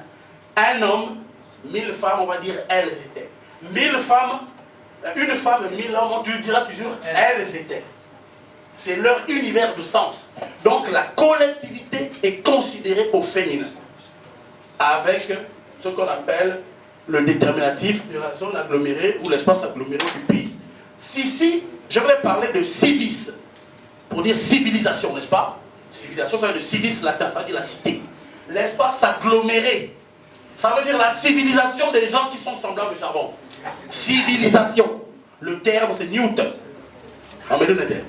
Un homme, 1000 femmes, on va dire elles étaient. 1000 femmes, une femme, 1000 hommes, tu diras toujours elles étaient. C'est leur univers de sens. Donc la collectivité est considérée au féminin, avec ce qu'on appelle le déterminatif de la zone agglomérée ou l'espace aggloméré du pays. Si, je vais parler de civis, pour dire civilisation, n'est-ce pas? Civilisation, ça veut dire civis latin, ça veut dire la cité. L'espace aggloméré, ça veut dire la civilisation des gens qui sont semblables au charbon. Civilisation, le terme c'est Newton, en Mélunétaire.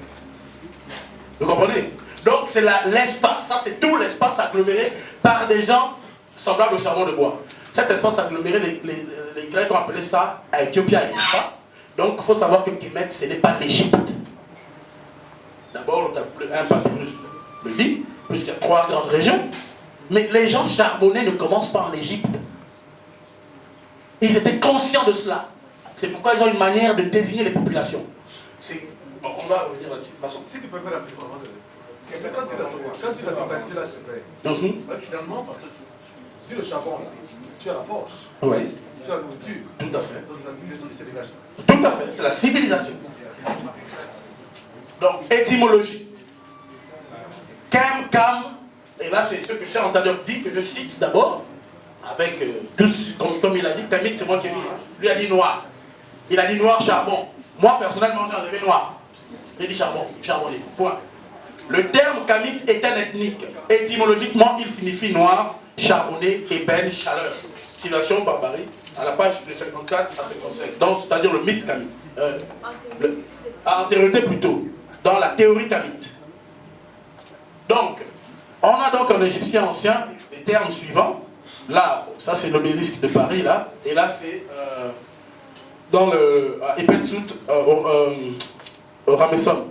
Vous comprenez? Donc c'est l'espace, ça c'est tout l'espace aggloméré par des gens semblables au charbon de bois. Cet espace aggloméré, les Grecs ont appelé ça Éthiopia, n'est-ce pas? Donc il faut savoir que Kemet, ce n'est pas l'Égypte. D'abord, un papyrus le dit, puisqu'il y a 3 grandes régions. Mais les gens charbonnés ne commencent pas en Égypte. Ils étaient conscients de cela. C'est pourquoi ils ont une manière de désigner les populations. Bon, on va revenir là-dessus. Si tu peux me rappeler vraiment quand c'est la totalité là, s'il te plaît. Finalement, parce que si le charbon, tu as la forge, oui. tu as la nourriture. Tout à fait. Donc c'est la civilisation qui se dégage. Tout à fait, c'est la civilisation. Donc, étymologie. Kem, Kam, Et là, c'est ce que Charles Antadeur dit, que je cite d'abord, avec tous, comme il a dit, Kamit, c'est moi qui ai mis. Lui a dit noir. Il a dit noir, charbon. Moi, personnellement, j'ai enlevé noir. J'ai dit charbon, charbonné. Point. Le terme Kamit est un ethnique. Étymologiquement, il signifie noir, charbonné, ébène, chaleur. Citation par Barry, à la page de 54 à 55. Donc, c'est-à-dire le mythe Kamit. Antériorité plutôt, dans la théorie kamite. Donc, on a donc en égyptien ancien les termes suivants. Là, ça c'est l'obélisque de Paris, là. Et là, c'est dans le Ipetsut, au Ramesson.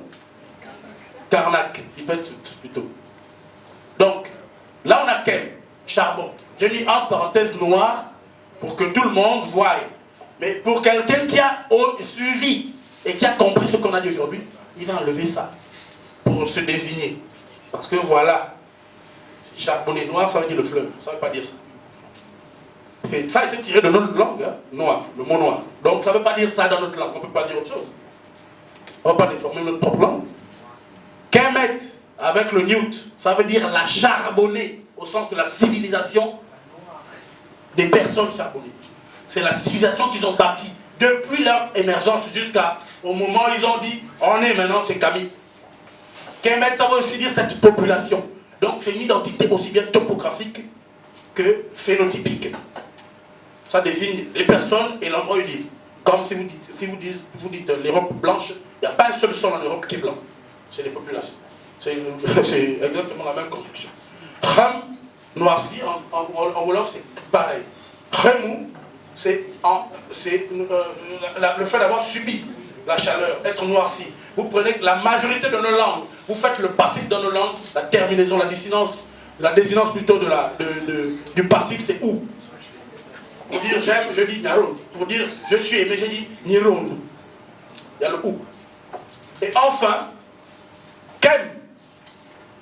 Karnak, Ipetsut plutôt. Donc, là on a Kem, charbon. J'ai mis en parenthèse noir pour que tout le monde voie. Mais pour quelqu'un qui a suivi et qui a compris ce qu'on a dit aujourd'hui, il va enlever ça pour se désigner. Parce que voilà, charbonné noir, ça veut dire le fleuve, ça ne veut pas dire ça. Ça a été tiré de notre langue, hein, noir, le mot noir. Donc ça ne veut pas dire ça dans notre langue, on ne peut pas dire autre chose. On ne va pas déformer notre propre langue. Kemet, avec le Newt, ça veut dire la charbonnée, au sens de la civilisation des personnes charbonnées. C'est la civilisation qu'ils ont bâtie depuis leur émergence jusqu'au moment où ils ont dit on est maintenant, c'est Camille. Kemet, ça veut aussi dire cette population. Donc c'est une identité aussi bien topographique que phénotypique. Ça désigne les personnes et l'endroit où ils vivent. Comme si vous dites l'Europe blanche, il n'y a pas un seul sol en Europe qui est blanc. C'est les populations. C'est exactement la même construction. Kham, noirci, en Wolof, c'est pareil. Khemou, c'est le fait d'avoir subi la chaleur, être noirci. Vous prenez la majorité de nos langues, vous faites le passif dans nos langues, la terminaison, la désinence plutôt du passif, c'est où. Pour dire j'aime, je dis Naron. Pour dire je suis aimé, je dis Niron. Il y a le où. Et enfin, Kem,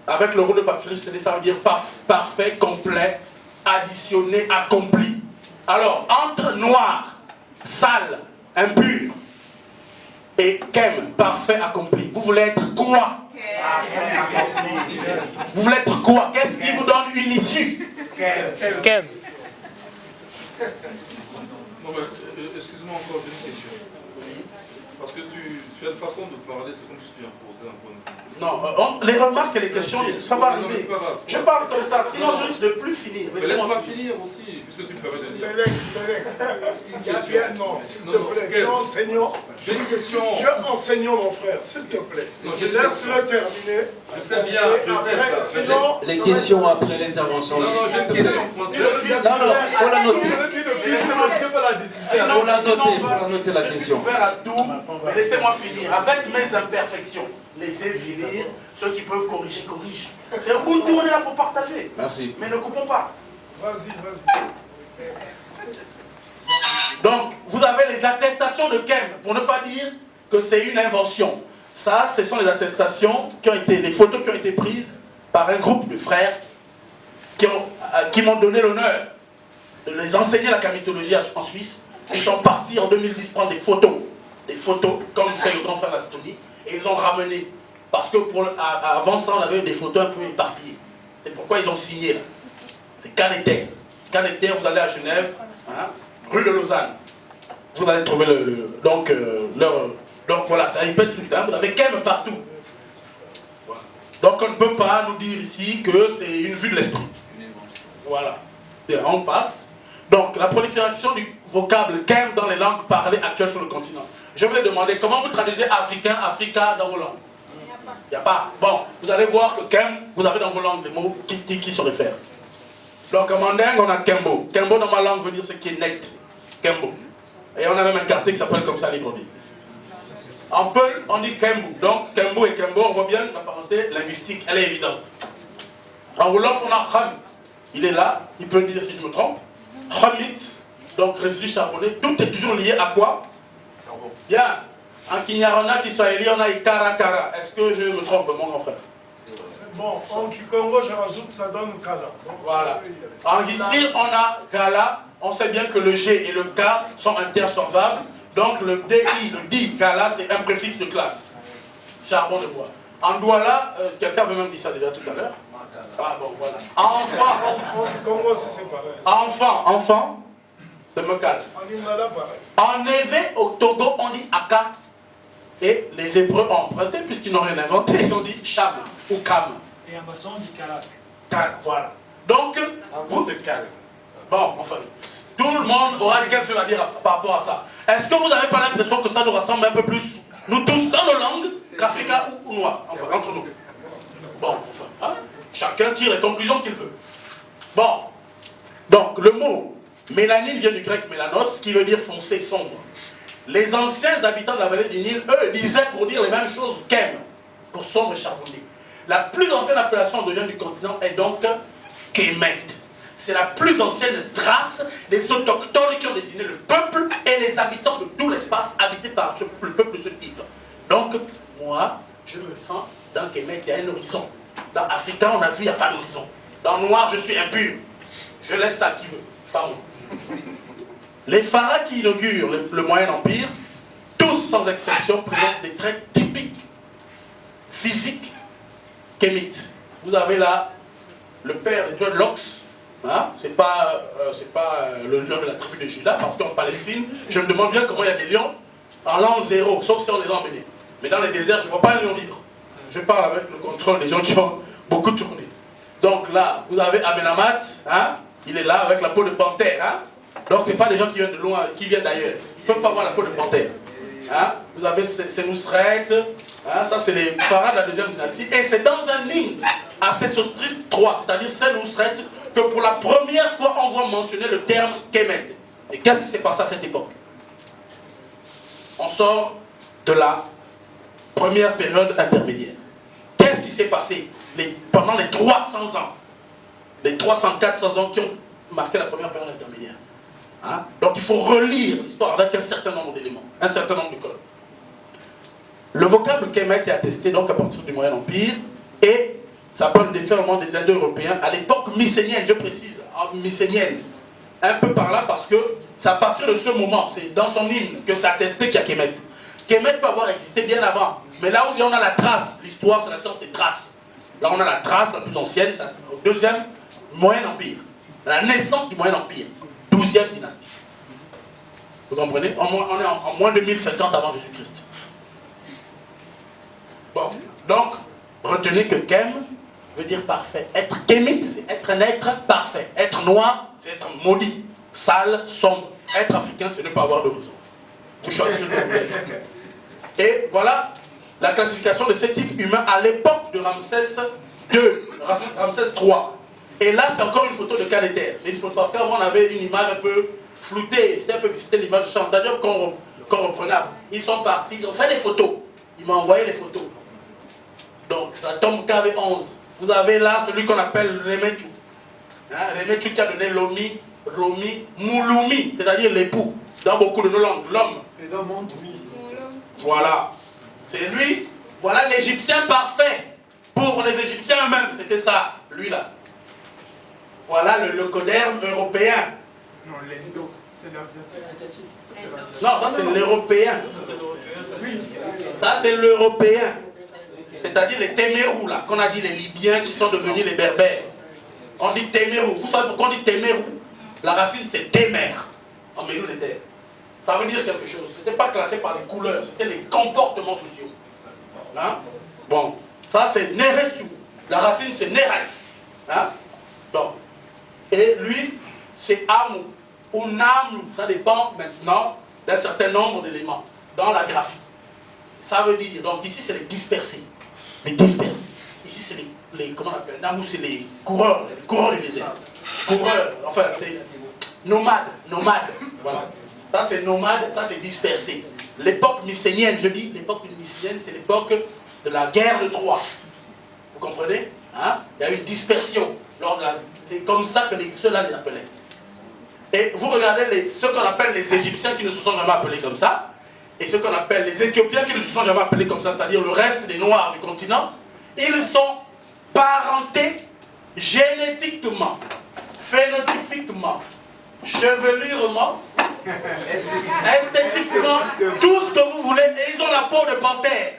avec le rôle de papyrus, ça veut dire parfait, complet, additionné, accompli. Alors, entre noir, sale, impur, et Kem, parfait, accompli, vous voulez être quoi? Vous voulez être quoi? Qu'est-ce qui vous donne une issue? Kem. Non, mais excuse-moi encore, j'ai une question. Parce que tu as une façon de parler, c'est comme si tu imposais un point de vue. Non, les remarques et les questions, ça va arriver. Je parle comme ça, sinon je risque de plus finir. Mais laisse-moi finir aussi, puisque tu me permets de dire. Une question. Non, s'il te plaît, tu es enseignant. J'ai une question. Tu es enseignant, mon frère, s'il te plaît. Laisse-le terminer. Je sais bien, je sais ça. Sinon, les questions après l'intervention. Non, j'ai une question pointilleuse. Non, faut la noter. Faut la noter la question. Faire à tout, mais laissez-moi finir. Avec mes imperfections, laissez finir. Ceux qui peuvent corriger, corrigent. C'est Ubuntu, on est là pour partager. Merci. Mais ne coupons pas. vas-y. Donc, vous avez les attestations de Kem, pour ne pas dire que c'est une invention. Ça, ce sont les attestations qui ont été, les photos qui ont été prises par un groupe de frères qui m'ont donné l'honneur de les enseigner la camitologie en Suisse. Ils sont partis en 2010 prendre des photos, comme fait le grand frère Lastoni, et ils ont ramené. Parce que avant ça, on avait des photos un peu éparpillées. C'est pourquoi ils ont signé là. C'est Caneter. Caneter, vous allez à Genève, hein, rue de Lausanne. Vous allez trouver donc voilà, ça répète tout le temps. Vous avez Kem partout. Voilà. Donc on ne peut pas nous dire ici que c'est une vue de l'esprit. Voilà. Et on passe. Donc la prolifération du vocable Kem dans les langues parlées actuelles sur le continent. Je vous ai demandé comment vous traduisez africain, Africa dans vos langues. Il n'y a pas. Bon, vous allez voir que Kem, vous avez dans vos langues des mots qui se réfèrent. Donc en mandingue, on a Kembo. Kembo dans ma langue veut dire ce qui est net. Kembo. Et on a même un quartier qui s'appelle comme ça, Libreville. En Peul, on dit Kembo. Donc Kembo et Kembo, on voit bien la parenté linguistique, elle est évidente. En Wolof, on a Kham. Il est là, il peut dire si je me trompe. Khamit, donc résidu charbonné. Tout est toujours lié à quoi? Charbon. Bien. En Kinyarona, Kiswahili, on a Ikarakara. Est-ce que je me trompe, mon grand frère? C'est bon. En Kikongo, je rajoute, ça donne Kala. Donc, voilà. En ici, on a Kala. On sait bien que le G et le K sont interchangeables. Donc le DI, le DI, Kala, c'est un préfixe de classe. Charbon de bois. En Douala, quelqu'un avait même dit ça déjà tout à l'heure. Ah bon, voilà. Enfant. Comment c'est pareil? Enfant. Je me calme. On dit Mala pareil. En évé, au Togo, on dit Aka. Et les Hébreux ont emprunté, puisqu'ils n'ont rien inventé, ils ont dit Cham ou Kam. Et en maçon, on dit Kalak. Voilà. Donc, Vous c'est calme. bon, enfin, tout le monde aura quelque chose à dire par rapport à ça. Est-ce que vous n'avez pas l'impression que ça nous rassemble un peu plus, nous tous, dans nos langues, qu'Africains ou Noirs, enfin, entre nous? Bon, enfin, hein? Chacun tire les conclusions qu'il veut. Bon, donc le mot mélanine vient du grec mélanos, qui veut dire foncé, sombre. Les anciens habitants de la vallée du Nil, eux, disaient pour dire les mêmes choses qu'Em, pour sombre et charbonnier. La plus ancienne appellation d'origine du continent est donc Kemet. C'est la plus ancienne trace des autochtones qui ont désigné le peuple et les habitants de tout l'espace habité par le peuple de ce type. Donc, moi, je me sens dans Kemet, il y a un horizon. Dans Africain, on a vu, il n'y a pas d'horizon. Dans Noir, je suis impur. Je laisse ça à qui veut. Pas moi. Les pharaons qui inaugurent le Moyen Empire, tous sans exception, présentent des traits typiques, physiques, kémites. Vous avez là le père de dreadlocks, hein? C'est pas le lion de la tribu de Juda, parce qu'en Palestine, je me demande bien comment il y a des lions en l'an 0, sauf si on les a emmenés. Mais dans les déserts, je ne vois pas un lion vivre. Je parle avec le contrôle des gens qui ont beaucoup tourné. Donc là, vous avez Amenamat, hein? Il est là avec la peau de panthère. Hein? Donc ce n'est pas des gens qui viennent de loin, qui viennent d'ailleurs. Ils ne peuvent pas avoir la peau de panthère. Hein? Vous avez Sénousret, hein? Ça c'est les pharaons de la deuxième dynastie. Et c'est dans un hymne à Sésostris III, c'est-à-dire Sénousret, que pour la première fois on voit mentionner le terme Kemet. Et qu'est-ce qui s'est passé à cette époque? On sort de la première période intermédiaire. Qu'est-ce qui s'est passé pendant les 300 ans? Les 300-400 ans qui ont marqué la première période intermédiaire. Hein? Donc il faut relire l'histoire avec un certain nombre d'éléments, un certain nombre de codes. Le vocable Kemet est attesté donc à partir du Moyen Empire et ça parle du déferlement des Indo-Européens à l'époque mycénienne, je précise, mycénienne. Un peu par là parce que c'est à partir de ce moment, c'est dans son hymne que c'est attesté qu'il y a Kemet. Kemet peut avoir existé bien avant, mais là où on a la trace, l'histoire c'est la sorte des traces. Là on a la trace la plus ancienne, c'est au deuxième Moyen Empire. La naissance du Moyen Empire, 12e dynastie. Vous comprenez? On est en moins de 1050 avant Jésus-Christ. Bon, donc, retenez que Kem veut dire parfait. Être kémite, c'est être un être parfait. Être noir, c'est être maudit, sale, sombre. Être africain, c'est ne pas avoir de raison. Vous choisissez ce que vous voulez. Et voilà la classification de ces types humains à l'époque de Ramsès II, Ramsès III. Et là, c'est encore une photo de Caléter. C'est une photo parce qu'avant, on avait une image un peu floutée. C'était l'image de Chantadio qu'on reprenait. Ils sont partis, ils ont fait des photos. Ils m'ont envoyé les photos. Donc, ça tombe KV11. Vous avez là celui qu'on appelle Remetu. Hein, Remetu qui a donné Lomi, Romi, Mouloumi, c'est-à-dire l'époux, dans beaucoup de nos langues, l'homme. Et dans mon Voilà. C'est lui. Voilà l'Égyptien parfait. Pour les Égyptiens eux-mêmes, c'était ça, lui là. Voilà le leucoderme européen. Non, l'Indo, c'est l'asiatique. Non, ça c'est l'européen. Ça c'est l'européen. C'est-à-dire les Témérous là, qu'on a dit les Libyens qui sont devenus les Berbères. On dit Témérou. Vous savez pourquoi on dit Témérou? La racine c'est Témer, en milieu des terres. Ça veut dire quelque chose. Ce n'était pas classé par les couleurs, c'était les comportements sociaux. Hein? Bon, ça c'est Neresu. La racine c'est Neres. Hein? Donc, et lui, c'est Amou ou Namu. Ça dépend maintenant d'un certain nombre d'éléments dans la graphie. Ça veut dire, donc ici c'est les dispersés. Les dispersés. Ici c'est les comment on appelle? Namu c'est les coureurs du désert. Coureurs, enfin c'est nomades. Voilà. Ça c'est nomade, ça c'est dispersé. L'époque mycénienne, je dis, l'époque mycénienne, c'est l'époque de la guerre de Troie. Vous comprenez? Hein? Il y a eu une dispersion. C'est comme ça que ceux-là les appelaient. Et vous regardez ceux qu'on appelle les Égyptiens qui ne se sont jamais appelés comme ça, et ceux qu'on appelle les Éthiopiens qui ne se sont jamais appelés comme ça, c'est-à-dire le reste des Noirs du continent, ils sont parentés génétiquement, phénotypiquement, chevelurement, esthétiquement, tout ce que vous voulez, et ils ont la peau de panthère.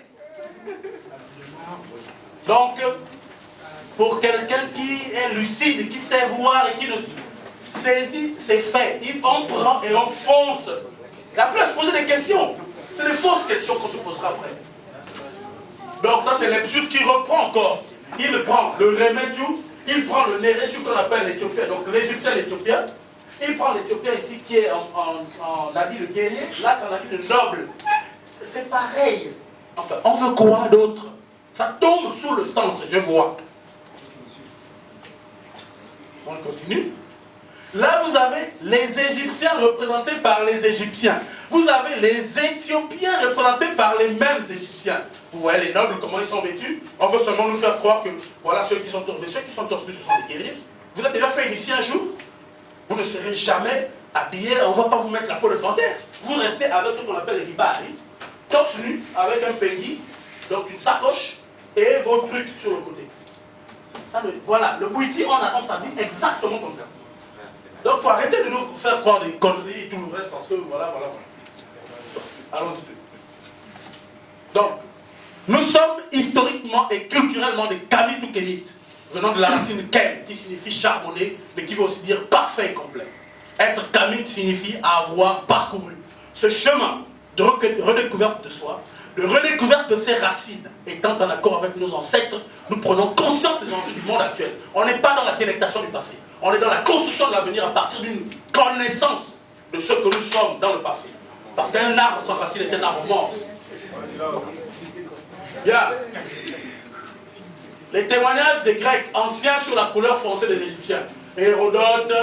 Donc, pour quelqu'un qui est lucide, qui sait voir et qui ne... C'est dit, c'est fait. On prend et on fonce. Et après, à se poser des questions. C'est des fausses questions qu'on se posera après. Donc ça, c'est l'Epsus qui reprend encore. Il prend le Remetu, il prend le Néré, ce qu'on appelle l'Éthiopien, donc l'Égyptien, l'Éthiopien. Il prend l'Éthiopien ici qui est en habit de guerrier, là c'est en habit de noble. C'est pareil. Enfin, on veut quoi d'autre? Ça tombe sous le sens, je vois. On continue. Là, vous avez les Égyptiens représentés par les Égyptiens. Vous avez les Éthiopiens représentés par les mêmes Égyptiens. Vous voyez les nobles, comment ils sont vêtus. On veut seulement nous faire croire que, voilà, ceux qui sont torse nus, ce sont des guerriers. Vous avez déjà fait ici un jour. Vous ne serez jamais habillé, on ne va pas vous mettre la peau de panthère. Vous restez avec ce qu'on appelle les ribari, torse nu, avec un peggy, donc une sacoche, et vos trucs sur le côté. Ça, voilà, le Bouiti, on s'habille exactement comme ça. Donc, il faut arrêter de nous faire croire des conneries et tout le reste, parce que voilà. Allons-y. Donc, nous sommes historiquement et culturellement des Kamites ou Kémites, venant de la racine Kem, qui signifie charbonner, mais qui veut aussi dire parfait et complet. Être Kamite signifie avoir parcouru ce chemin de redécouverte de soi, de redécouverte de ses racines. Étant en accord avec nos ancêtres, nous prenons conscience des enjeux du monde actuel. On n'est pas dans la délectation du passé. On est dans la construction de l'avenir à partir d'une connaissance de ce que nous sommes dans le passé. Parce qu'un arbre sans racine est un arbre mort. Bien. Les témoignages des Grecs anciens sur la couleur foncée des Égyptiens. Hérodote,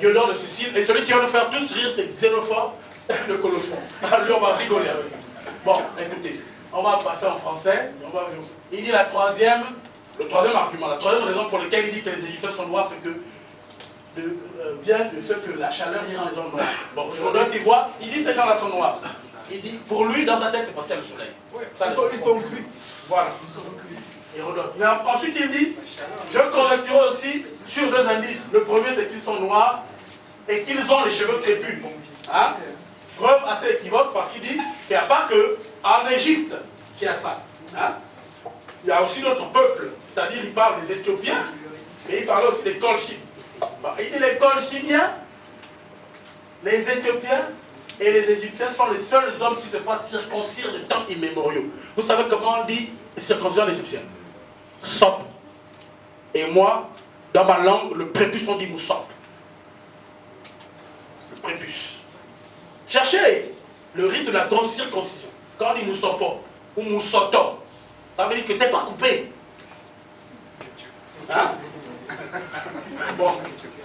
Diodore de Sicile, et celui qui va nous faire tous rire, c'est Xénophore de Colophon. Lui, on va rigoler avec lui. Bon, écoutez, on va passer en français. Il dit le troisième argument, la troisième raison pour laquelle il dit que les Égyptiens sont noirs, c'est que vient du fait que la chaleur rend les hommes noirs. Bon, Hérodote, il voit, il dit ces gens-là sont noirs. Il dit, pour lui, dans sa tête, c'est parce qu'il y a le soleil. Ouais, ils sont gris. Voilà. Hérodote. Mais ensuite, il dit, je correcterai aussi sur deux indices. Le premier, c'est qu'ils sont noirs et qu'ils ont les cheveux crépus. Hein? Preuve assez équivoque parce qu'il dit qu'il n'y a pas que en Égypte qu'il y a ça. Hein? Il y a aussi d'autres peuples. C'est-à-dire, il parle des Éthiopiens, mais il parle aussi des Colchites. Il dit les Colchidiens, les Éthiopiens et les Égyptiens sont les seuls hommes qui se fassent circoncire de temps immémoriaux. Vous savez comment on dit circoncision l'Égyptien? Sop. Et moi, dans ma langue, le prépuce, on dit moussop. Le prépuce. Cherchez le rite de la grande circoncision. Quand on dit moussopo ou moussoto, ça veut dire que tu n'es pas coupé. Hein? Bon.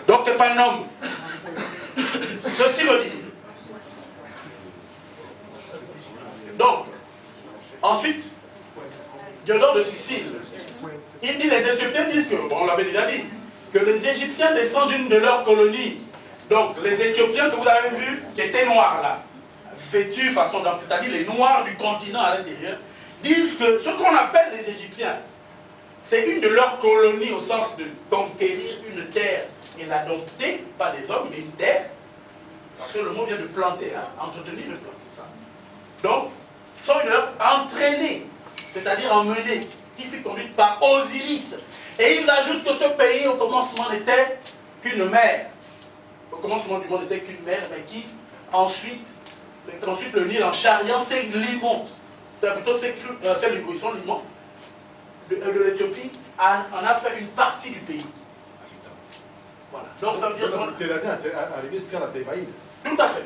Donc tu n'es pas un homme. Ceci veut dire. Donc, ensuite, Diodore de Sicile, il dit, les Éthiopiens disent que, bon, on l'avait déjà dit, que les Égyptiens descendent d'une de leurs colonies. Donc, les Éthiopiens que vous avez vus, qui étaient noirs là, vêtus façon d'homme, c'est-à-dire les noirs du continent à l'intérieur, disent que ce qu'on appelle les Égyptiens, c'est une de leurs colonies au sens de conquérir une terre et la dompter, pas des hommes, mais une terre, parce que le mot vient de planter, hein, entretenir une plante, c'est ça. Donc, sont une de leurs entraînés, c'est-à-dire emmenés, qui fut conduite par Osiris. Et ils ajoutent que ce pays, au commencement, n'était qu'une mer. Au commencement du monde n'était qu'une mer, mais qui ensuite le Nil en charriant ses limons. C'est plutôt ses sont limons. De l'Éthiopie en a fait une partie du pays. Voilà. Donc ça veut dire qu'on... Tout à fait.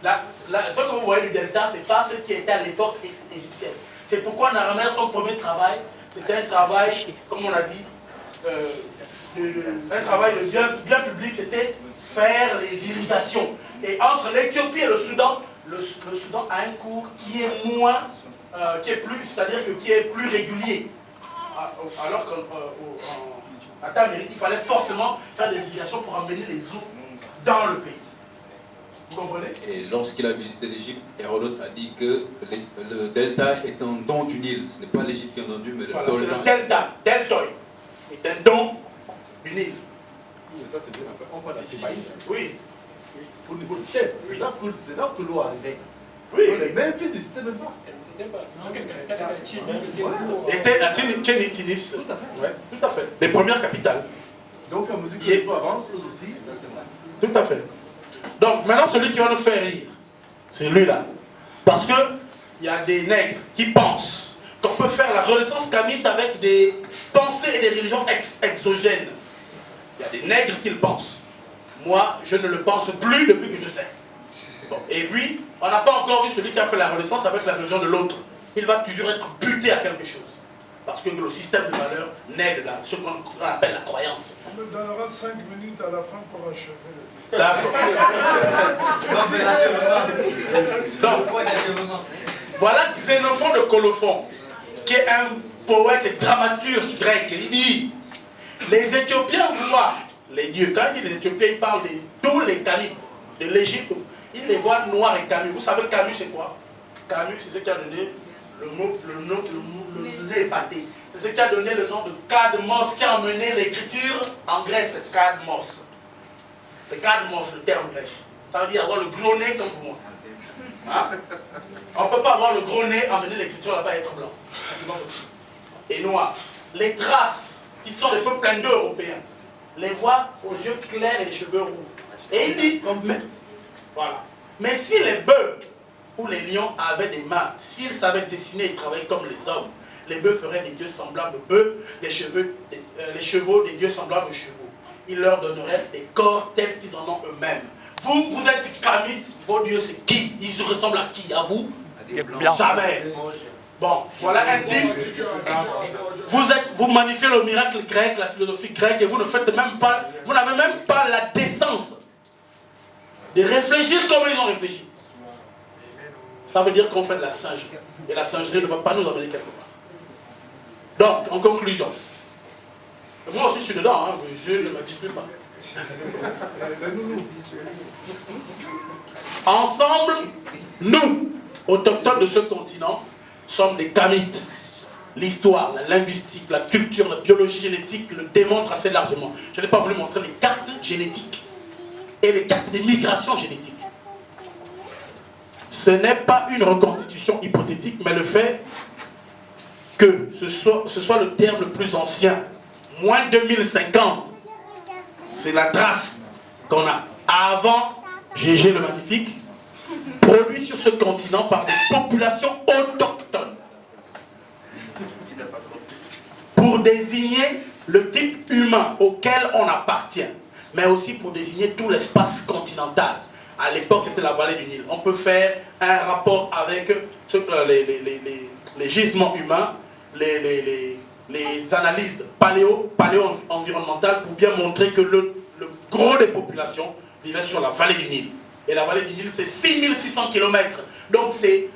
Ce que vous voyez du delta, ce n'est pas ce qui était à l'époque égyptienne. C'est pourquoi Naramer, son premier travail, c'était un travail, comme on l'a dit, un travail de bien public, c'était faire les irrigations. Et entre l'Éthiopie et le Soudan a un cours qui est moins, c'est-à-dire qui est plus régulier. Alors qu'à Tamérique, il fallait forcément faire des irrigations pour emmener les eaux dans le pays. Vous comprenez? Et lorsqu'il a visité l'Égypte, Hérodote a dit que le delta est un don du Nil. Ce n'est pas l'Égypte qui en a dû, mais voilà, le delta, deltoi, est un don du Nil. Mais ça, c'est bien. On parle de Tébaïde. Oui. Au niveau de terre, c'est là que l'eau arrivait. Oui. Mais fils n'existait même pas. Était à Tchénitinis. Tout à fait. Ouais, tout à fait. Les premières capitales. Donc, au fur et à mesure que les choses avancent, eux aussi. Tout à fait. Donc, maintenant, celui qui va nous faire rire, c'est lui-là. Parce que il y a des nègres qui pensent qu'on peut faire la renaissance kamite avec des pensées et des religions exogènes. Il y a des nègres qui le pensent. Moi, je ne le pense plus depuis que je sais. Bon. Et puis, on n'a pas encore vu celui qui a fait la renaissance avec la religion de l'autre. Il va toujours être buté à quelque chose. Parce que le système de valeurs naît de ce qu'on appelle la croyance. On me donnera 5 minutes à la fin pour achever le truc. D'accord. Donc, voilà Xénophon de Colophon, qui est un poète et dramaturge grec. Il dit, les Éthiopiens voient les dieux. Quand il dit les Éthiopiens, il parle de tous les Kamites de l'Égypte. Il les voit noirs et Camus. Vous savez Camus c'est quoi? Camus c'est ce qui a donné le nez épaté. C'est ce qui a donné le nom de Cadmos, qui a emmené l'écriture en Grèce. Cadmos. C'est Cadmos le terme grec. Ça veut dire avoir le gros nez comme moi. Hein? On ne peut pas avoir le gros nez, emmener l'écriture là-bas et être blanc. C'est pas possible. Et noir. Les traces, qui sont les peuples indo-européens, les voient aux yeux clairs et les cheveux roux. Et il dit, comme fait. Voilà. Mais si les bœufs ou les lions avaient des mains, s'ils savaient dessiner et travailler comme les hommes, les bœufs feraient des dieux semblables aux bœufs, les chevaux des dieux semblables aux chevaux. Ils leur donneraient des corps tels qu'ils en ont eux-mêmes. Vous êtes Kamites, vos dieux c'est qui? Ils se ressemblent à qui? À vous? Jamais. Bon, voilà un type. Vous magnifiez le miracle grec, la philosophie grecque, et vous ne faites même pas, vous n'avez même pas la décence de réfléchir comme ils ont réfléchi. Ça veut dire qu'on fait de la singerie. Et la singerie ne va pas nous amener quelque part. Donc, en conclusion, moi aussi je suis dedans, hein, je ne m'exprime pas. Ensemble, nous, autochtones de ce continent, sommes des Kamites. L'histoire, la linguistique, la culture, la biologie génétique le démontrent assez largement. Je n'ai pas voulu montrer les cartes génétiques et les cartes des migrations génétiques. Ce n'est pas une reconstitution hypothétique, mais le fait que ce soit le terme le plus ancien, moins 2050, c'est la trace qu'on a avant Gégé le Magnifique, produit sur ce continent par des populations autochtones. Pour désigner le type humain auquel on appartient, mais aussi pour désigner tout l'espace continental. À l'époque, c'était la vallée du Nil. On peut faire un rapport avec les gisements humains, les analyses paléo-environnementales pour bien montrer que le gros des populations vivait sur la vallée du Nil. Et la vallée du Nil, c'est 6600 km. Donc c'est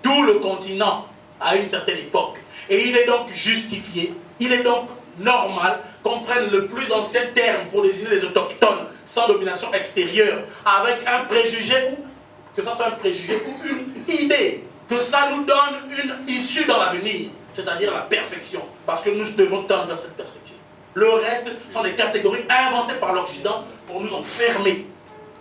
tout le continent à une certaine époque. Et il est donc justifié, il est donc normal qu'on prenne le plus ancien terme pour désigner les autochtones sans domination extérieure, avec un préjugé, ou que ça soit un préjugé ou une idée, que ça nous donne une issue dans l'avenir, c'est-à-dire la perfection, parce que nous devons tendre vers cette perfection. Le reste sont des catégories inventées par l'Occident pour nous enfermer,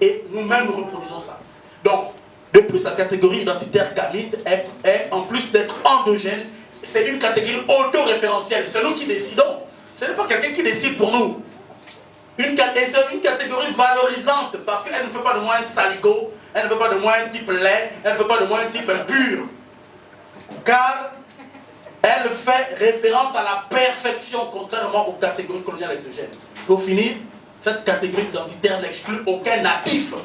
et nous-mêmes nous reproduisons ça. Donc, de plus, la catégorie identitaire kamite est en plus d'être endogène, c'est une catégorie auto-référentielle. C'est nous qui décidons. Ce n'est pas quelqu'un qui décide pour nous. C'est une catégorie valorisante parce qu'elle ne fait pas de moi un saligo, elle ne fait pas de moi un type laid, elle ne fait pas de moi un type impur. Car elle fait référence à la perfection, contrairement aux catégories coloniales exogènes. Pour finir, cette catégorie identitaire n'exclut aucun natif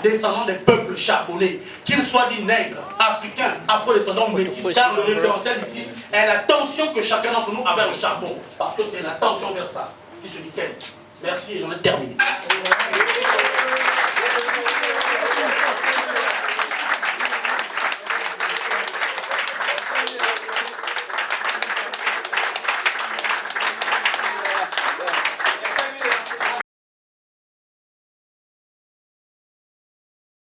descendant des peuples charbonnés, qu'ils soient dits nègres, africains, afro-descendants ou métis, car le référentiel ici est la tension que chacun d'entre nous a vers le charbon, parce que c'est la tension vers ça qui se nickel. Merci, j'en ai terminé.